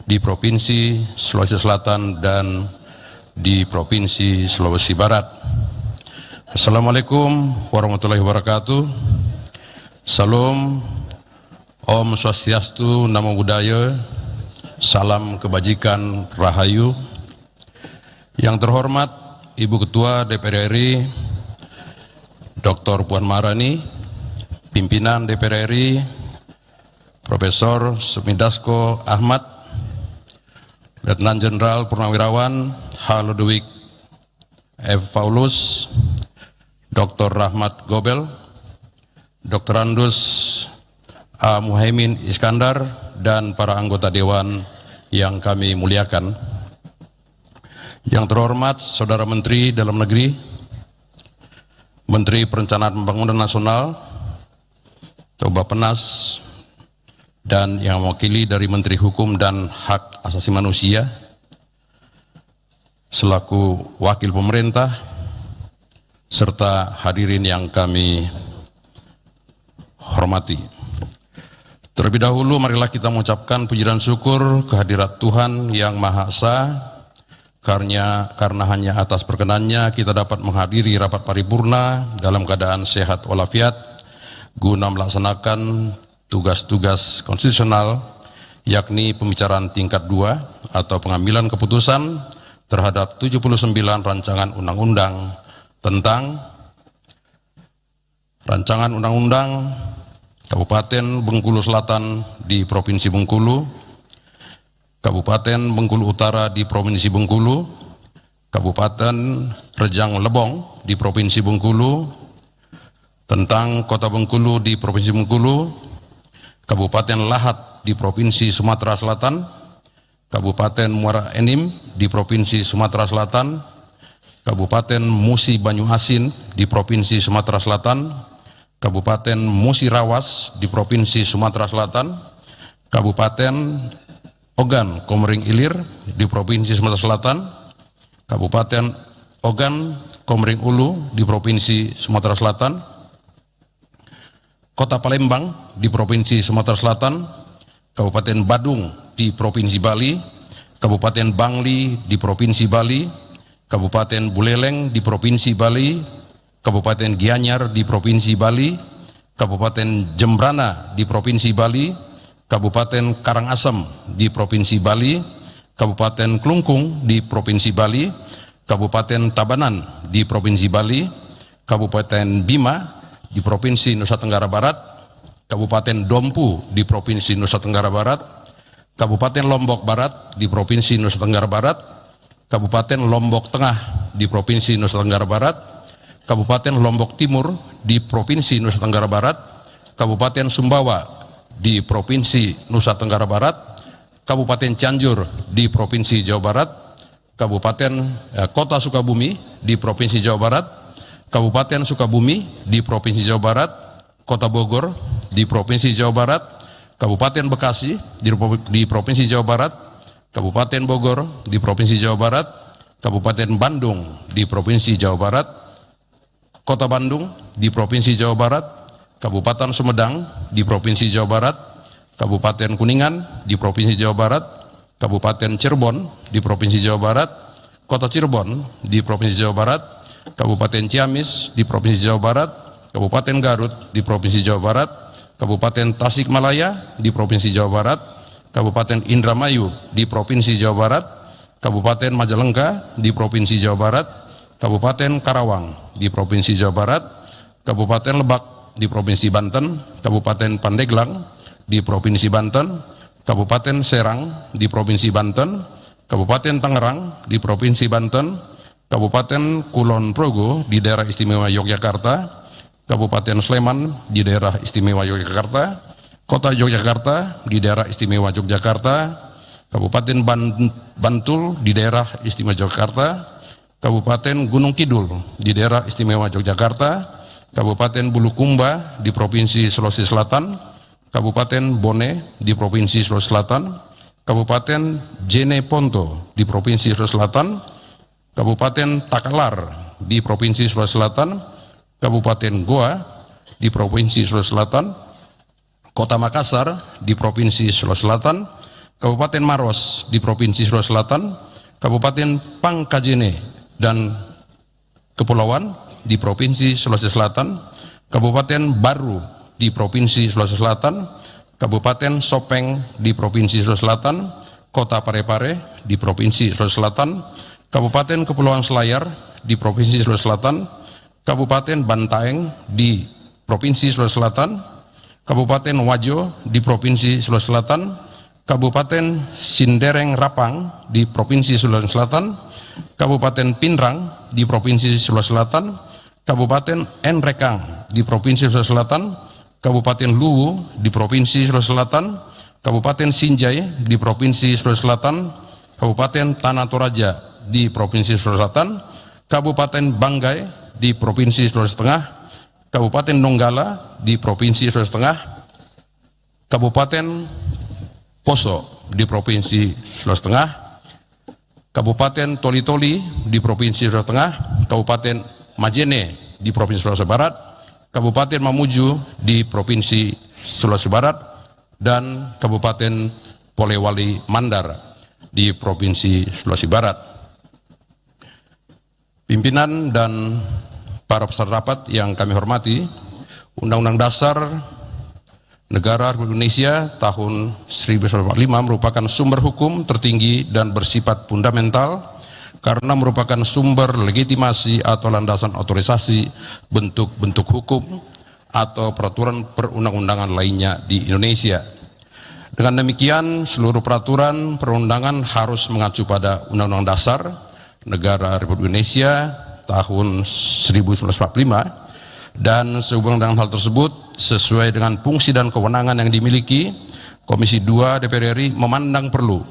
di Provinsi Sulawesi Selatan, dan di Provinsi Sulawesi Barat. Assalamualaikum warahmatullahi wabarakatuh. Salam, Om Swastiastu, Namo Buddhaya, salam kebajikan, rahayu. Yang terhormat Ibu Ketua DPR RI, Dr. Puan Maharani, pimpinan DPR RI, Profesor Sumidasko Ahmad, Letnan Jenderal Purnawirawan H. Ludwig F. Paulus, Dr. Rahmat Gobel, Dr. Andus A. Muhaimin Iskandar, dan para anggota Dewan yang kami muliakan. Yang terhormat Saudara Menteri Dalam Negeri, Menteri Perencanaan Pembangunan Nasional, Bappenas, dan yang mewakili dari Menteri Hukum dan Hak Asasi Manusia selaku wakil pemerintah, serta hadirin yang kami hormati. Terlebih dahulu marilah kita mengucapkan puji dan syukur kehadirat Tuhan yang Maha Esa, karena hanya atas perkenannya kita dapat menghadiri rapat paripurna dalam keadaan sehat walafiat guna melaksanakan tugas-tugas konstitusional, yakni pembicaraan tingkat 2 atau pengambilan keputusan terhadap 79 rancangan undang-undang tentang rancangan undang-undang Kabupaten Bengkulu Selatan di Provinsi Bengkulu, Kabupaten Bengkulu Utara di Provinsi Bengkulu, Kabupaten Rejang Lebong di Provinsi Bengkulu, tentang Kota Bengkulu di Provinsi Bengkulu, Kabupaten Lahat di Provinsi Sumatera Selatan, Kabupaten Muara Enim di Provinsi Sumatera Selatan, Kabupaten Musi Banyu Asin di Provinsi Sumatera Selatan, Kabupaten Musi Rawas di Provinsi Sumatera Selatan, Kabupaten Ogan Komering Ilir di Provinsi Sumatera Selatan, Kabupaten Ogan Komering Ulu di Provinsi Sumatera Selatan, Kota Palembang di Provinsi Sumatera Selatan, Kabupaten Badung di Provinsi Bali, Kabupaten Bangli di Provinsi Bali, Kabupaten Buleleng di Provinsi Bali, Kabupaten Gianyar di Provinsi Bali, Kabupaten Jembrana di Provinsi Bali, Kabupaten Karangasem di Provinsi Bali, Kabupaten Klungkung di Provinsi Bali, Kabupaten Tabanan di Provinsi Bali, Kabupaten Bima di Provinsi Nusa Tenggara Barat, Kabupaten Dompu di Provinsi Nusa Tenggara Barat, Kabupaten Lombok Barat di Provinsi Nusa Tenggara Barat, Kabupaten Lombok Tengah di Provinsi Nusa Tenggara Barat, Kabupaten Lombok Timur di Provinsi Nusa Tenggara Barat, Kabupaten Sumbawa di Provinsi Nusa Tenggara Barat, Kabupaten Cianjur di Provinsi Jawa Barat, Kabupaten Kota Sukabumi di Provinsi Jawa Barat, Kabupaten Sukabumi di Provinsi Jawa Barat, Kota Bogor di Provinsi Jawa Barat, Kabupaten Bekasi di Provinsi Jawa Barat, Kabupaten Bogor di Provinsi Jawa Barat, Kabupaten Bandung di Provinsi Jawa Barat, Kota Bandung di Provinsi Jawa Barat, Kabupaten Sumedang di Provinsi Jawa Barat, Kabupaten Kuningan di Provinsi Jawa Barat, Kabupaten Cirebon di Provinsi Jawa Barat, Kota Cirebon di Provinsi Jawa Barat, Kabupaten Ciamis di Provinsi Jawa Barat, Kabupaten Garut di Provinsi Jawa Barat, Kabupaten Tasikmalaya di Provinsi Jawa Barat, Kabupaten Indramayu di Provinsi Jawa Barat, Kabupaten Majalengka di Provinsi Jawa Barat, Kabupaten Karawang di Provinsi Jawa Barat, Kabupaten Lebak di Provinsi Banten, Kabupaten Pandeglang di Provinsi Banten, Kabupaten Serang di Provinsi Banten, Kabupaten Tangerang di Provinsi Banten, Kabupaten Kulon Progo di daerah istimewa Yogyakarta, Kabupaten Sleman di daerah istimewa Yogyakarta, Kota Yogyakarta di daerah istimewa Yogyakarta, Kabupaten Bantul di daerah istimewa Yogyakarta, Kabupaten Gunung Kidul di daerah istimewa Yogyakarta, Kabupaten Bulukumba di Provinsi Sulawesi Selatan, Kabupaten Bone di Provinsi Sulawesi Selatan, Kabupaten Jeneponto di Provinsi Sulawesi Selatan, Kabupaten Takalar di Provinsi Sulawesi Selatan, Kabupaten Goa di Provinsi Sulawesi Selatan, Kota Makassar di Provinsi Sulawesi Selatan, Kabupaten Maros di Provinsi Sulawesi Selatan, Kabupaten Pangkajene dan Kepulauan di Provinsi Sulawesi Selatan, Kabupaten Baru di Provinsi Sulawesi Selatan, Kabupaten Sopeng di Provinsi Sulawesi Selatan, Kota Parepare di Provinsi Sulawesi Selatan, Kabupaten Kepulauan Selayar di Provinsi Sulawesi Selatan, Kabupaten Bantaeng di Provinsi Sulawesi Selatan, Kabupaten Wajo di Provinsi Sulawesi Selatan, Kabupaten Sindereng Rapang di Provinsi Sulawesi Selatan, Kabupaten Pinrang di Provinsi Sulawesi Selatan, Kabupaten Enrekang di Provinsi Sulawesi Selatan, Kabupaten Luwu di Provinsi Sulawesi Selatan, Kabupaten Sinjai di Provinsi Sulawesi Selatan, Kabupaten Tanah Toraja di Provinsi Sulawesi Selatan, Kabupaten Banggai di Provinsi Sulawesi Tengah, Kabupaten Donggala di Provinsi Sulawesi Tengah, Kabupaten Poso di Provinsi Sulawesi Tengah, Kabupaten Toli-Toli di Provinsi Sulawesi Tengah, Kabupaten Majene di Provinsi Sulawesi Barat, Kabupaten Mamuju di Provinsi Sulawesi Barat, dan Kabupaten Polewali Mandar di Provinsi Sulawesi Barat. Pimpinan dan para peserta rapat yang kami hormati, Undang-Undang Dasar Negara Republik Indonesia tahun 1945 merupakan sumber hukum tertinggi dan bersifat fundamental karena merupakan sumber legitimasi atau landasan otorisasi bentuk-bentuk hukum atau peraturan perundang-undangan lainnya di Indonesia. Dengan demikian, seluruh peraturan perundangan harus mengacu pada Undang-Undang Dasar Negara Republik Indonesia tahun 1945, dan sehubungan dengan hal tersebut, sesuai dengan fungsi dan kewenangan yang dimiliki, Komisi 2 DPR RI memandang perlu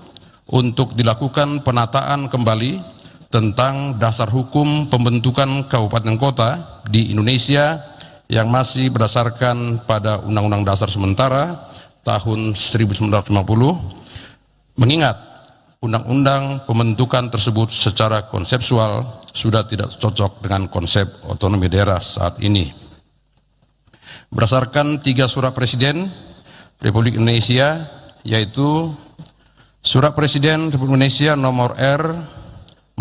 untuk dilakukan penataan kembali tentang dasar hukum pembentukan kabupaten kota di Indonesia yang masih berdasarkan pada Undang-Undang Dasar sementara tahun 1950, mengingat undang-undang pembentukan tersebut secara konseptual sudah tidak cocok dengan konsep otonomi daerah saat ini. Berdasarkan 3 surat Presiden Republik Indonesia, yaitu Surat Presiden Republik Indonesia nomor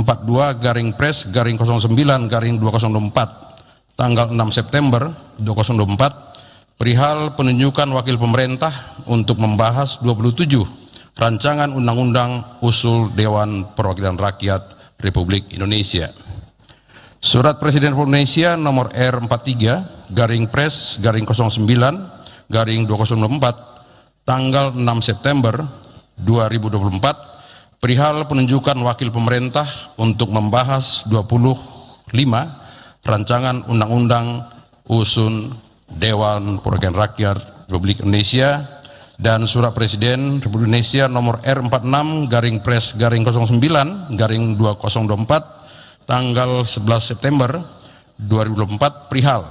R42/Pres/09/2024 tanggal 6 September 2024 perihal penunjukan wakil pemerintah untuk membahas 27 rancangan undang-undang usul Dewan Perwakilan Rakyat Republik Indonesia. Surat Presiden Republik Indonesia nomor R43/Pres/09/2024 tanggal 6 September 2024 perihal penunjukan wakil pemerintah untuk membahas 25 rancangan undang-undang usul Dewan Perwakilan Rakyat Republik Indonesia, dan Surat Presiden Republik Indonesia nomor R46/Pres/09/2024 tanggal 11 September 2024 perihal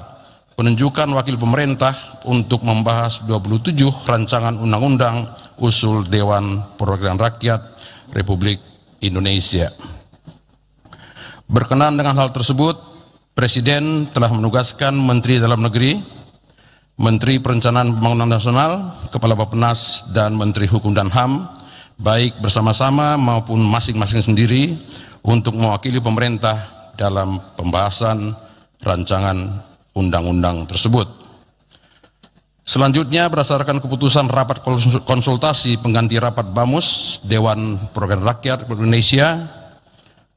penunjukan wakil pemerintah untuk membahas 27 rancangan undang-undang usul Dewan Perwakilan Rakyat Republik Indonesia. Berkenaan dengan hal tersebut, Presiden telah menugaskan Menteri Dalam Negeri, Menteri Perencanaan Pembangunan Nasional, Kepala Bappenas, dan Menteri Hukum dan HAM, baik bersama-sama maupun masing-masing sendiri, untuk mewakili pemerintah dalam pembahasan rancangan undang-undang tersebut. Selanjutnya, berdasarkan keputusan rapat konsultasi pengganti rapat BAMUS Dewan Perwakilan Rakyat Republik Indonesia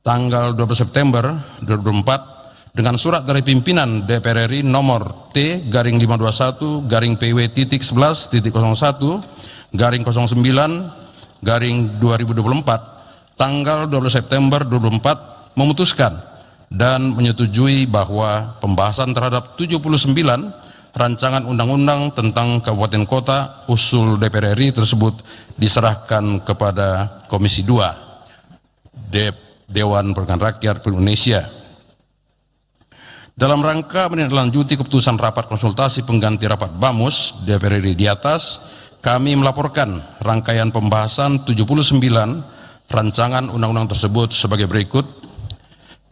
tanggal 12 September 2024 dengan surat dari pimpinan DPR RI nomor T-521-PW-11-09-2024 tanggal 12 September 2024 memutuskan dan menyetujui bahwa pembahasan terhadap 79 rancangan undang-undang tentang kabupaten kota usul DPR RI tersebut diserahkan kepada Komisi 2 Dewan Perwakilan Rakyat Republik Indonesia. Dalam rangka menindaklanjuti keputusan rapat konsultasi pengganti rapat BAMUS DPR RI di atas, kami melaporkan rangkaian pembahasan 79 rancangan undang-undang tersebut sebagai berikut.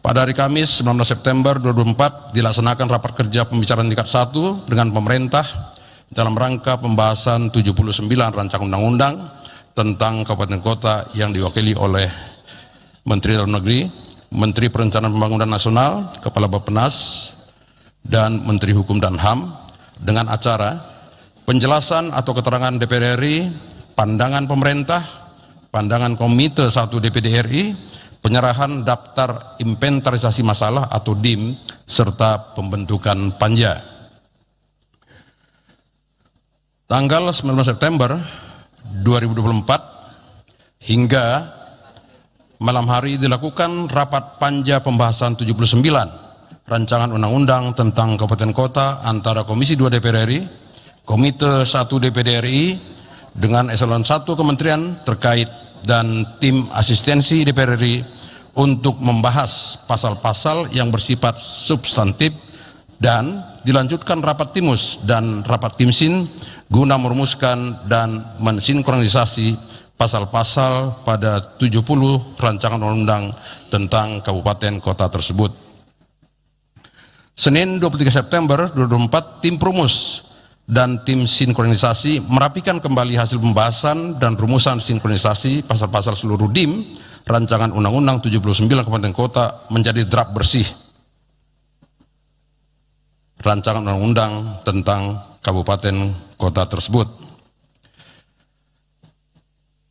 Pada hari Kamis 19 September 2024 dilaksanakan rapat kerja pembicaraan tingkat 1 dengan pemerintah dalam rangka pembahasan 79 rancangan undang-undang tentang kabupaten kota yang diwakili oleh Menteri Dalam Negeri, Menteri Perencanaan Pembangunan Nasional, Kepala Bappenas, dan Menteri Hukum dan HAM dengan acara penjelasan atau keterangan DPR RI, pandangan pemerintah, pandangan Komite 1 DPD RI, penyerahan daftar inventarisasi masalah atau DIM, serta pembentukan panja. Tanggal 19 September 2024 hingga malam hari dilakukan rapat panja pembahasan 79 rancangan undang-undang tentang kabupaten kota antara Komisi 2 DPR RI, Komite 1 DPD RI dengan eselon 1 kementerian terkait dan tim asistensi DPR RI untuk membahas pasal-pasal yang bersifat substantif, dan dilanjutkan rapat timus dan rapat timsin guna merumuskan dan mensinkronisasi pasal-pasal pada 70 rancangan undang-undang tentang kabupaten kota tersebut. Senin 23 September 2024 tim perumus dan tim sinkronisasi merapikan kembali hasil pembahasan dan rumusan sinkronisasi pasal-pasal seluruh DIM rancangan undang-undang 79 kabupaten kota menjadi draft bersih rancangan undang-undang tentang kabupaten kota tersebut.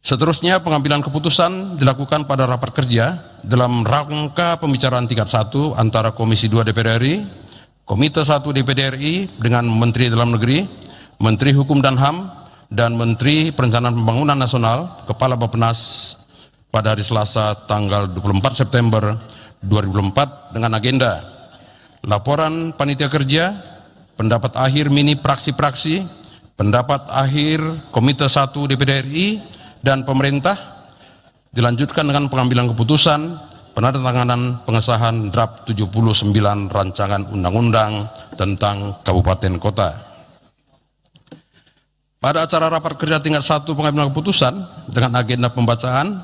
Seterusnya, pengambilan keputusan dilakukan pada rapat kerja dalam rangka pembicaraan tingkat 1 antara Komisi 2 DPR RI, Komite 1 DPD RI dengan Menteri Dalam Negeri, Menteri Hukum dan HAM, dan Menteri Perencanaan Pembangunan Nasional, Kepala Bappenas pada hari Selasa tanggal 24 September 2024 dengan agenda laporan panitia kerja, pendapat akhir mini praksi-praksi, pendapat akhir Komite 1 DPD RI dan pemerintah, dilanjutkan dengan pengambilan keputusan penandatanganan pengesahan draft 79 rancangan undang-undang tentang kabupaten kota. Pada acara rapat kerja tingkat 1 pengambilan keputusan dengan agenda pembacaan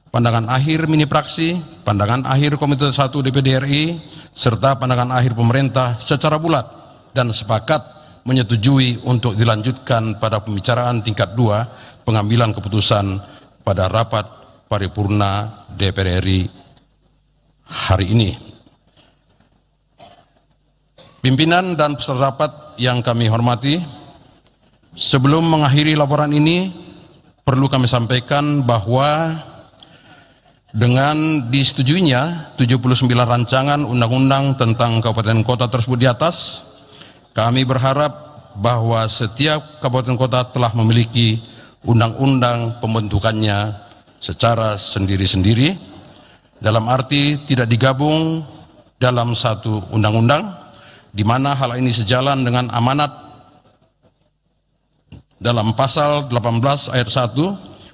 pandangan akhir mini praksi, pandangan akhir Komite 1 DPD RI, serta pandangan akhir pemerintah secara bulat dan sepakat menyetujui untuk dilanjutkan pada pembicaraan tingkat 2 pengambilan keputusan pada rapat paripurna DPR RI hari ini. Pimpinan dan peserta rapat yang kami hormati, sebelum mengakhiri laporan ini, perlu kami sampaikan bahwa dengan disetujuinya 79 rancangan undang-undang tentang kabupaten kota tersebut di atas, kami berharap bahwa setiap kabupaten kota telah memiliki undang-undang pembentukannya secara sendiri-sendiri, dalam arti tidak digabung dalam satu undang-undang, di mana hal ini sejalan dengan amanat dalam pasal 18 ayat 1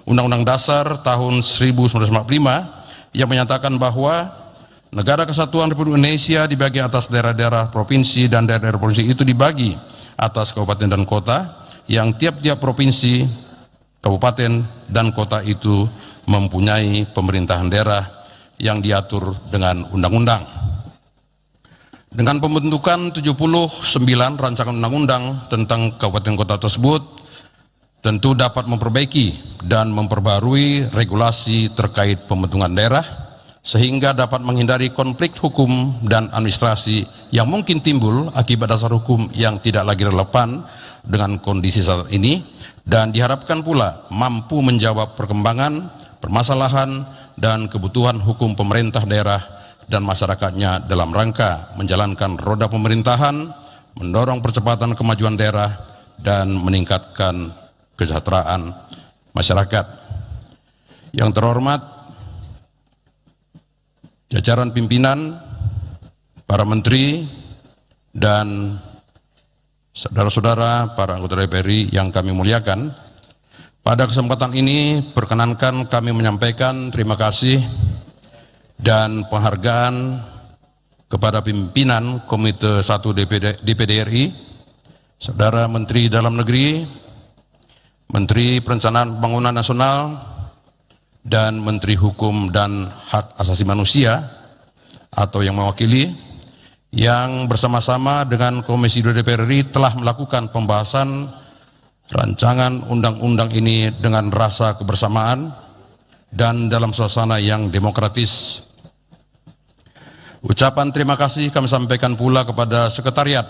Undang-Undang Dasar tahun 1945 yang menyatakan bahwa Negara Kesatuan Republik Indonesia dibagi atas daerah-daerah provinsi, dan daerah-daerah provinsi itu dibagi atas kabupaten dan kota, yang tiap-tiap provinsi, kabupaten, dan kota itu mempunyai pemerintahan daerah yang diatur dengan undang-undang. Dengan pembentukan 79 rancangan undang-undang tentang kabupaten kota tersebut, tentu dapat memperbaiki dan memperbarui regulasi terkait pembentukan daerah, sehingga dapat menghindari konflik hukum dan administrasi yang mungkin timbul akibat dasar hukum yang tidak lagi relevan dengan kondisi saat ini, dan diharapkan pula mampu menjawab perkembangan, permasalahan, dan kebutuhan hukum pemerintah daerah dan masyarakatnya dalam rangka menjalankan roda pemerintahan, mendorong percepatan kemajuan daerah, dan meningkatkan kesejahteraan masyarakat. Yang terhormat jajaran pimpinan, para menteri, dan saudara-saudara para anggota DPR RI yang kami muliakan, pada kesempatan ini perkenankan kami menyampaikan terima kasih dan penghargaan kepada pimpinan Komite 1 DPD RI, Saudara Menteri Dalam Negeri, Menteri Perencanaan Pembangunan Nasional, dan Menteri Hukum dan Hak Asasi Manusia atau yang mewakili, yang bersama-sama dengan Komisi 2 DPR RI telah melakukan pembahasan rancangan undang-undang ini dengan rasa kebersamaan dan dalam suasana yang demokratis. Ucapan terima kasih kami sampaikan pula kepada Sekretariat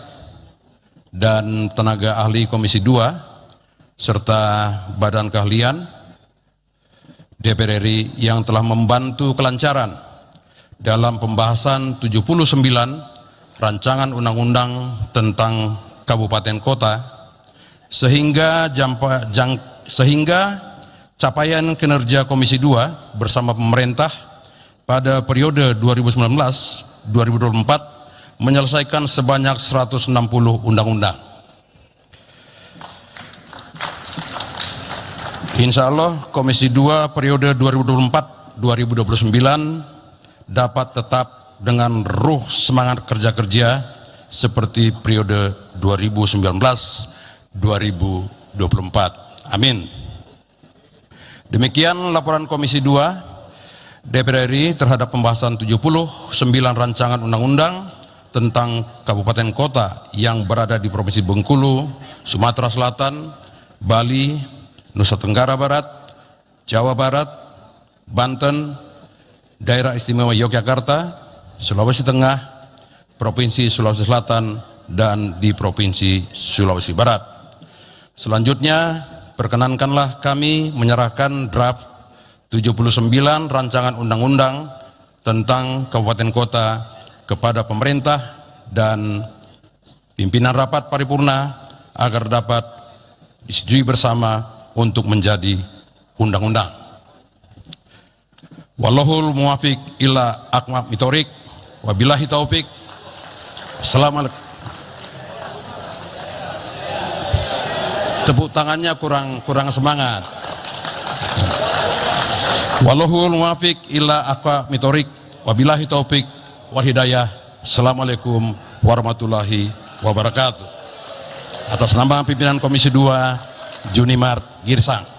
dan tenaga ahli Komisi 2 serta Badan Keahlian DPR RI yang telah membantu kelancaran dalam pembahasan 79 rancangan undang-undang tentang kabupaten kota, sehingga capaian kinerja Komisi 2 bersama pemerintah pada periode 2019-2024 menyelesaikan sebanyak 160 undang-undang. Insya Allah Komisi 2 periode 2024-2029 dapat tetap dengan ruh semangat kerja-kerja seperti periode 2019-2024. Amin. Demikian laporan Komisi 2 DPR RI terhadap pembahasan 79 rancangan undang-undang tentang kabupaten kota yang berada di Provinsi Bengkulu, Sumatera Selatan, Bali, Nusa Tenggara Barat, Jawa Barat, Banten, Daerah Istimewa Yogyakarta, Sulawesi Tengah, Provinsi Sulawesi Selatan, dan di Provinsi Sulawesi Barat. Selanjutnya, perkenankanlah kami menyerahkan draft 79 rancangan undang-undang tentang kabupaten kota kepada pemerintah dan pimpinan rapat paripurna agar dapat disetujui bersama untuk menjadi undang-undang. Wallahul muwafiq ila aqwamit thoriq, wabillahi taufik. Assalamualaikum. Tepuk tangannya kurang semangat. Wallahul muwafiq ila aqwamit thoriq, wabillahi taufik wal hidayah. Assalamualaikum warahmatullahi wabarakatuh. Atas nama pimpinan Komisi 2 Junimart Girsang.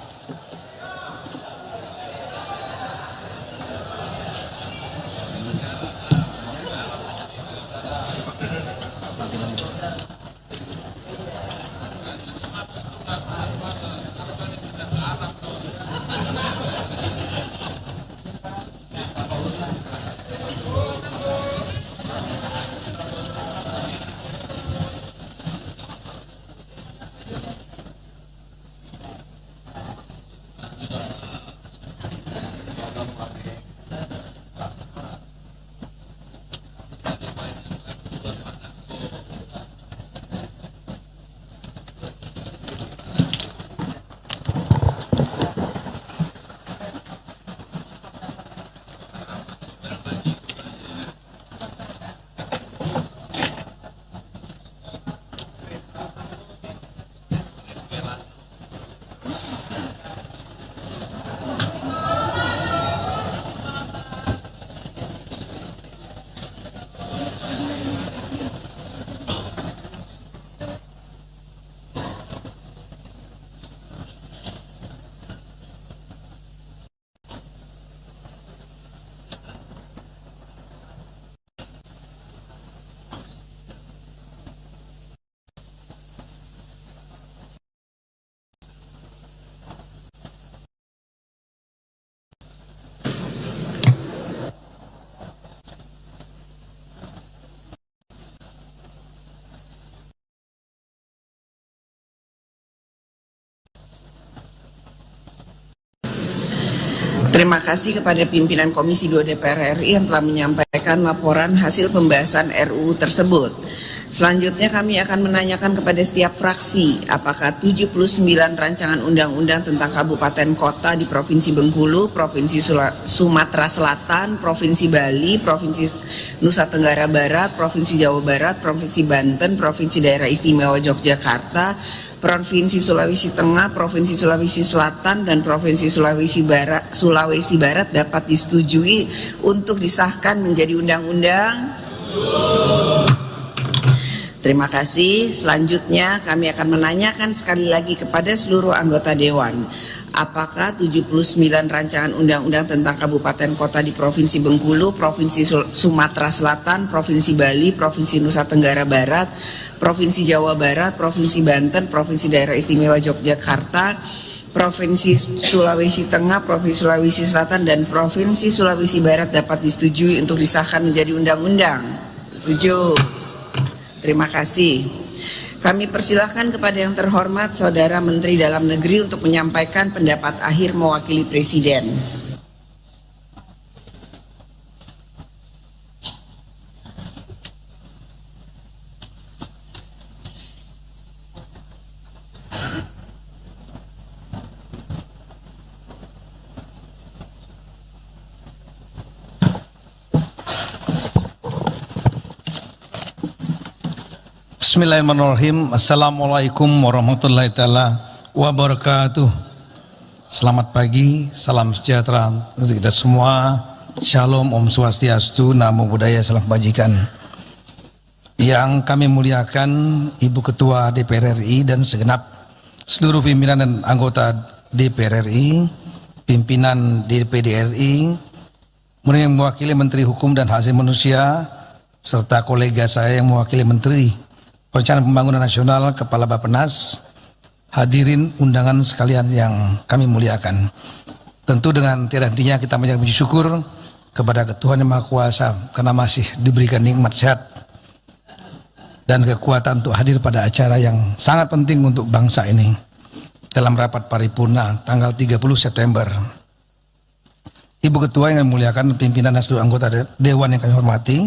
Terima kasih kepada pimpinan Komisi 2 DPR RI yang telah menyampaikan laporan hasil pembahasan RUU tersebut. Selanjutnya kami akan menanyakan kepada setiap fraksi apakah 79 rancangan undang-undang tentang kabupaten kota di Provinsi Bengkulu, Provinsi Sumatera Selatan, Provinsi Bali, Provinsi Nusa Tenggara Barat, Provinsi Jawa Barat, Provinsi Banten, Provinsi Daerah Istimewa Yogyakarta, Provinsi Sulawesi Tengah, Provinsi Sulawesi Selatan, dan Provinsi Sulawesi Barat dapat disetujui untuk disahkan menjadi undang-undang. Terima kasih. Selanjutnya kami akan menanyakan sekali lagi kepada seluruh anggota Dewan, apakah 79 rancangan undang-undang tentang kabupaten kota di Provinsi Bengkulu, Provinsi Sumatera Selatan, Provinsi Bali, Provinsi Nusa Tenggara Barat, Provinsi Jawa Barat, Provinsi Banten, Provinsi Daerah Istimewa Yogyakarta, Provinsi Sulawesi Tengah, Provinsi Sulawesi Selatan, dan Provinsi Sulawesi Barat dapat disetujui untuk disahkan menjadi undang-undang? Setuju. Terima kasih. Kami persilahkan kepada yang terhormat Saudara Menteri Dalam Negeri untuk menyampaikan pendapat akhir mewakili Presiden. Bismillahirrahmanirrahim. Assalamualaikum warahmatullahi taala wabarakatuh. Selamat pagi, salam sejahtera untuk kita semua. Shalom, Om Swastiastu, Namo Buddhaya, salam kebajikan. Yang kami muliakan Ibu Ketua DPR RI dan segenap seluruh pimpinan dan anggota DPR RI, pimpinan DPD RI, yang mewakili Menteri Hukum dan Hak Asasi Manusia, serta kolega saya yang mewakili Menteri Perencanaan Pembangunan Nasional, Kepala Bappenas, hadirin undangan sekalian yang kami muliakan. Tentu dengan tiada hentinya kita mengucapkan puji syukur kepada Tuhan Yang Maha Kuasa karena masih diberikan nikmat sehat dan kekuatan untuk hadir pada acara yang sangat penting untuk bangsa ini dalam rapat paripurna tanggal 30 September. Ibu Ketua yang memuliakan pimpinan dan seluruh anggota Dewan yang kami hormati,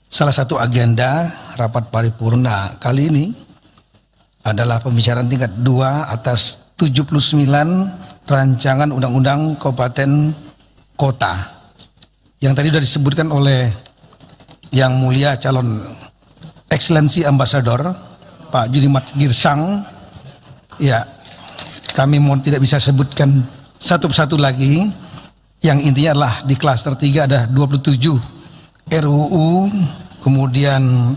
salah satu agenda rapat paripurna kali ini adalah pembicaraan tingkat 2 atas 79 rancangan undang-undang kabupaten kota yang tadi sudah disebutkan oleh yang mulia calon Excellency Ambassador Pak Judimat Girsang. Ya, kami mohon tidak bisa sebutkan satu persatu lagi. Yang intinya adalah di klaster 3 ada 27 RUU, kemudian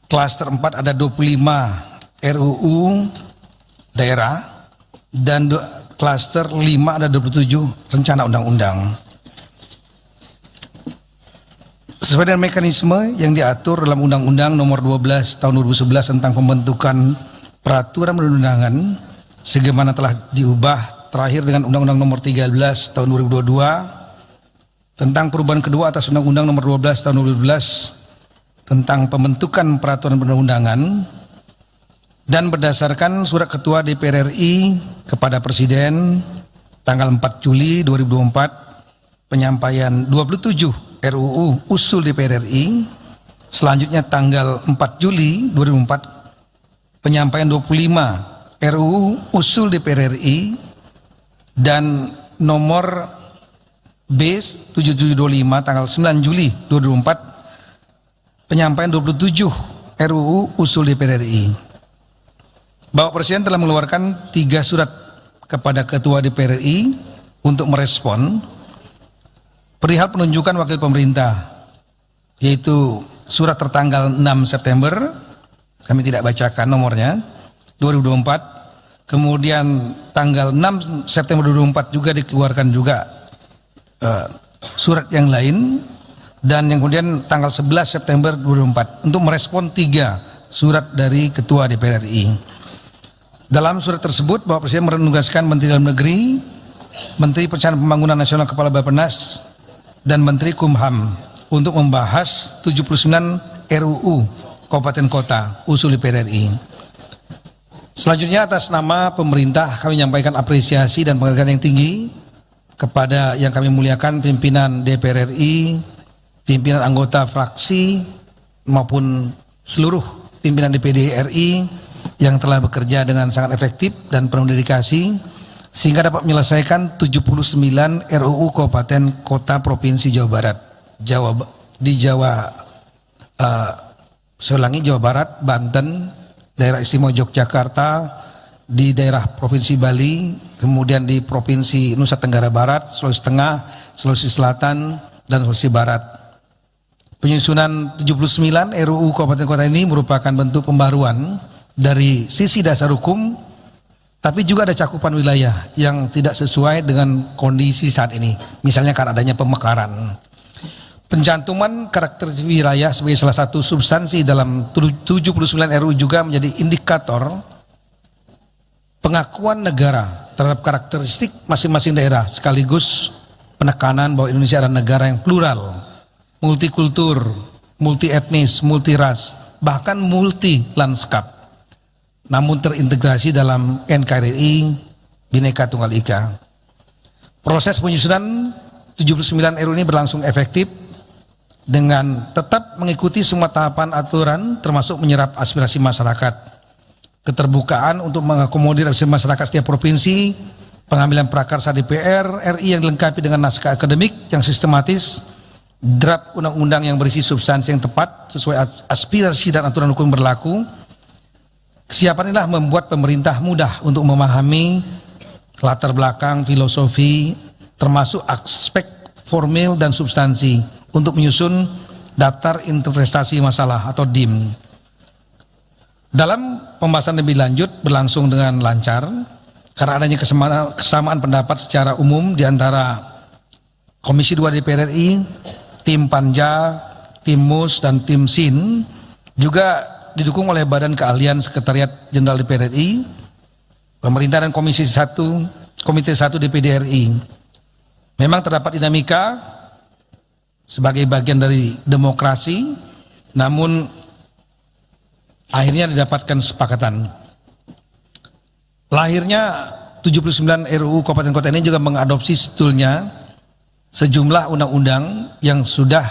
klaster 4 ada 25 RUU daerah, dan klaster 5 ada 27 rencana undang-undang. Sesuai dengan mekanisme yang diatur dalam Undang-Undang Nomor 12 Tahun 2011 tentang pembentukan peraturan perundang-undangan, sebagaimana telah diubah terakhir dengan Undang-Undang Nomor 13 Tahun 2022 tentang perubahan kedua atas Undang-Undang Nomor 12 Tahun 2012 tentang pembentukan peraturan perundang-undangan, dan berdasarkan surat Ketua DPR RI kepada Presiden tanggal 4 Juli 2024 penyampaian 27 RUU usul DPR RI, selanjutnya tanggal 4 Juli 2004 penyampaian 25 RUU usul DPR RI, dan nomor B7725 tanggal 9 Juli 2024 penyampaian 27 RUU usul DPR RI. Bapak Presiden telah mengeluarkan 3 surat kepada Ketua DPR RI untuk merespon perihal penunjukan wakil pemerintah, yaitu surat tertanggal 6 September, kami tidak bacakan nomornya, 2024, kemudian tanggal 6 September 2024 juga dikeluarkan juga surat yang lain, dan yang kemudian tanggal 11 September 2004 untuk merespon 3 surat dari Ketua DPR RI. Dalam surat tersebut Bapak Presiden menugaskan Menteri Dalam Negeri, Menteri Perencanaan Pembangunan Nasional, Kepala Bappenas, dan Menteri Kumham untuk membahas 79 RUU Kabupaten Kota usul DPR RI. Selanjutnya atas nama pemerintah kami menyampaikan apresiasi dan penghargaan yang tinggi kepada yang kami muliakan pimpinan DPR RI, pimpinan anggota fraksi maupun seluruh pimpinan DPD RI yang telah bekerja dengan sangat efektif dan penuh dedikasi sehingga dapat menyelesaikan 79 RUU Kabupaten Kota Provinsi Jawa Barat, Jawa Barat, Banten, daerah istimewa Yogyakarta, di daerah Provinsi Bali, kemudian di Provinsi Nusa Tenggara Barat, Sulawesi Tengah, Sulawesi Selatan, dan Sulawesi Barat. Penyusunan 79 RUU Kabupaten Kota ini merupakan bentuk pembaruan dari sisi dasar hukum, tapi juga ada cakupan wilayah yang tidak sesuai dengan kondisi saat ini. Misalnya karena adanya pemekaran. Pencantuman karakter wilayah sebagai salah satu substansi dalam 79 RUU juga menjadi indikator pengakuan negara terhadap karakteristik masing-masing daerah, sekaligus penekanan bahwa Indonesia adalah negara yang plural, multikultur, multi etnis, multi ras, bahkan multi lanskap, namun terintegrasi dalam NKRI Bhinneka Tunggal Ika. Proses penyusunan 79 RUU ini berlangsung efektif dengan tetap mengikuti semua tahapan aturan termasuk menyerap aspirasi masyarakat. Keterbukaan untuk mengakomodir aspirasi masyarakat setiap provinsi, pengambilan prakarsa DPR RI yang dilengkapi dengan naskah akademik yang sistematis, draft undang-undang yang berisi substansi yang tepat sesuai aspirasi dan aturan hukum berlaku. Kesiapan inilah membuat pemerintah mudah untuk memahami latar belakang, filosofi, termasuk aspek formil dan substansi untuk menyusun daftar interpretasi masalah atau DIM. Dalam pembahasan lebih lanjut berlangsung dengan lancar karena adanya kesamaan pendapat secara umum di antara Komisi 2 DPR RI, tim Panja, tim MUS, dan tim SIN, juga didukung oleh Badan Keahlian Sekretariat Jenderal DPR RI, pemerintah dan Komite 1 DPD RI. Memang terdapat dinamika sebagai bagian dari demokrasi, namun akhirnya didapatkan kesepakatan. Lahirnya 79 RUU Kabupaten Kota ini juga mengadopsi sebetulnya sejumlah undang-undang yang sudah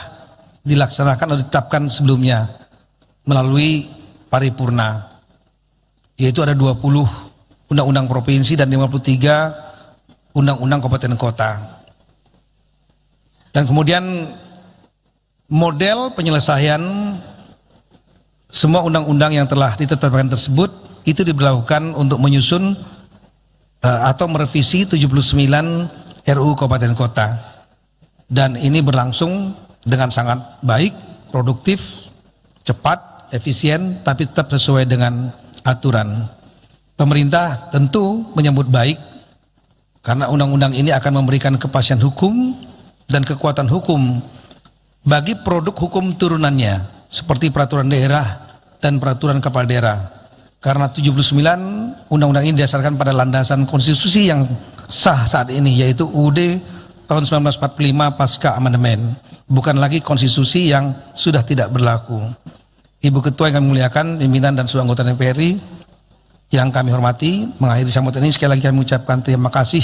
dilaksanakan atau ditetapkan sebelumnya melalui paripurna, yaitu ada 20 undang-undang provinsi dan 53 undang-undang kabupaten kota. Dan kemudian model penyelesaian semua undang-undang yang telah ditetapkan tersebut itu diberlakukan untuk menyusun atau merevisi 79 RUU Kabupaten Kota, dan ini berlangsung dengan sangat baik, produktif, cepat, efisien, tapi tetap sesuai dengan aturan. Pemerintah tentu menyambut baik karena undang-undang ini akan memberikan kepastian hukum dan kekuatan hukum bagi produk hukum turunannya seperti peraturan daerah dan peraturan kepala daerah. Karena 79 undang-undang ini didasarkan pada landasan konstitusi yang sah saat ini, yaitu UUD tahun 1945 pasca amandemen, bukan lagi konstitusi yang sudah tidak berlaku. Ibu Ketua yang kami muliakan, pimpinan dan seluruh anggota DPR RI yang kami hormati, mengakhiri sambutan ini sekali lagi kami mengucapkan terima kasih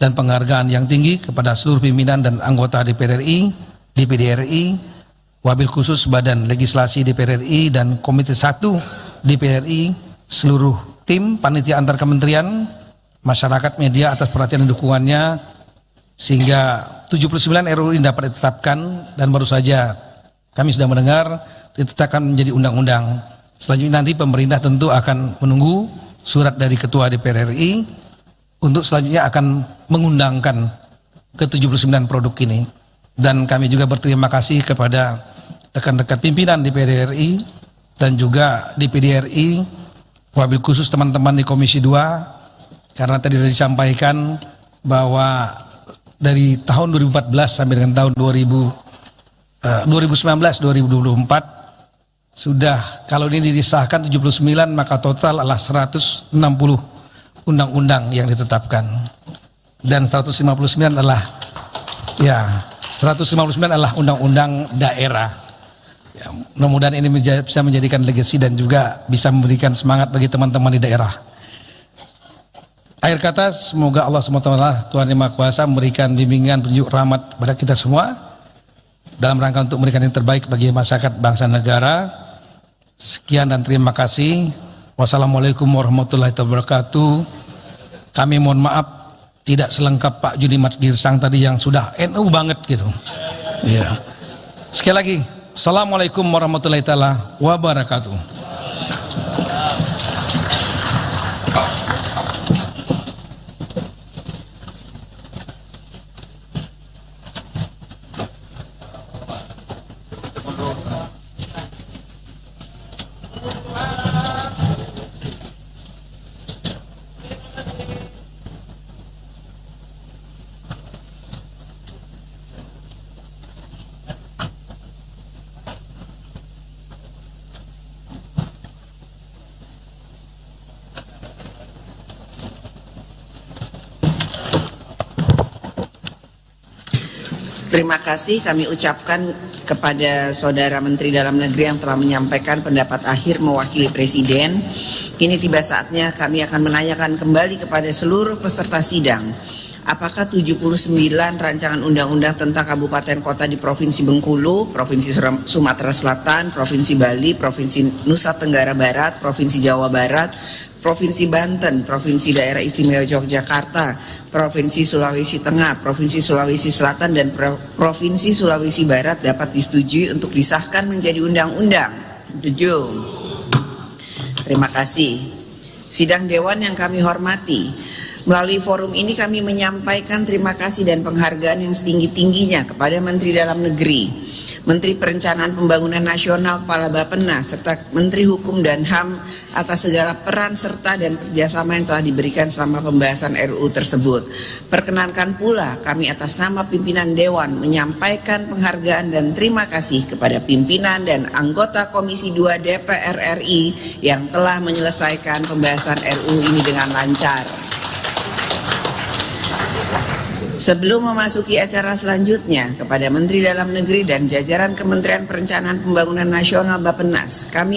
dan penghargaan yang tinggi kepada seluruh pimpinan dan anggota DPR RI, DPD RI, Wabil khusus Badan Legislasi DPR RI dan Komite 1 DPR RI, seluruh tim panitia antar kementerian, masyarakat, media atas perhatian dan dukungannya sehingga 79 RUU ini dapat ditetapkan, dan baru saja kami sudah mendengar ditetapkan menjadi undang-undang. Selanjutnya nanti pemerintah tentu akan menunggu surat dari Ketua DPR RI untuk selanjutnya akan mengundangkan ke 79 produk ini. Dan kami juga berterima kasih kepada rekan-rekan pimpinan DPR RI dan juga DPD RI, wabil khusus teman-teman di Komisi 2, karena tadi sudah disampaikan bahwa dari tahun 2014 sampai dengan tahun 2019-2024 sudah, kalau ini disahkan 79, maka total adalah 160 undang-undang yang ditetapkan, dan 159 adalah 159 adalah undang-undang daerah. Ya, mudah-mudahan ini bisa menjadikan legasi dan juga bisa memberikan semangat bagi teman-teman di daerah. Akhir kata, semoga Allah SWT, Tuhan Yang Maha Kuasa, memberikan bimbingan, petunjuk, rahmat kepada kita semua dalam rangka untuk memberikan yang terbaik bagi masyarakat, bangsa, negara. Sekian dan terima kasih. Wassalamualaikum warahmatullahi wabarakatuh. Kami mohon maaf tidak selengkap Pak Junimat Girsang tadi yang sudah NU banget gitu. Ya. Sekali lagi, Assalamualaikum warahmatullahi wabarakatuh. Terima kasih kami ucapkan kepada Saudara Menteri Dalam Negeri yang telah menyampaikan pendapat akhir mewakili Presiden. Kini tiba saatnya kami akan menanyakan kembali kepada seluruh peserta sidang. Apakah 79 rancangan undang-undang tentang kabupaten kota di Provinsi Bengkulu, Provinsi Sumatera Selatan, Provinsi Bali, Provinsi Nusa Tenggara Barat, Provinsi Jawa Barat, Provinsi Banten, Provinsi Daerah Istimewa Yogyakarta, Provinsi Sulawesi Tengah, Provinsi Sulawesi Selatan, dan Provinsi Sulawesi Barat dapat disetujui untuk disahkan menjadi undang-undang? 7. Terima kasih. Sidang Dewan yang kami hormati, melalui forum ini kami menyampaikan terima kasih dan penghargaan yang setinggi-tingginya kepada Menteri Dalam Negeri, Menteri Perencanaan Pembangunan Nasional, Kepala Bappenas, serta Menteri Hukum dan HAM atas segala peran serta dan kerjasama yang telah diberikan selama pembahasan RUU tersebut. Perkenankan pula kami atas nama pimpinan Dewan menyampaikan penghargaan dan terima kasih kepada pimpinan dan anggota Komisi 2 DPR RI yang telah menyelesaikan pembahasan RUU ini dengan lancar. Sebelum memasuki acara selanjutnya, kepada Menteri Dalam Negeri dan jajaran Kementerian Perencanaan Pembangunan Nasional Bappenas, kami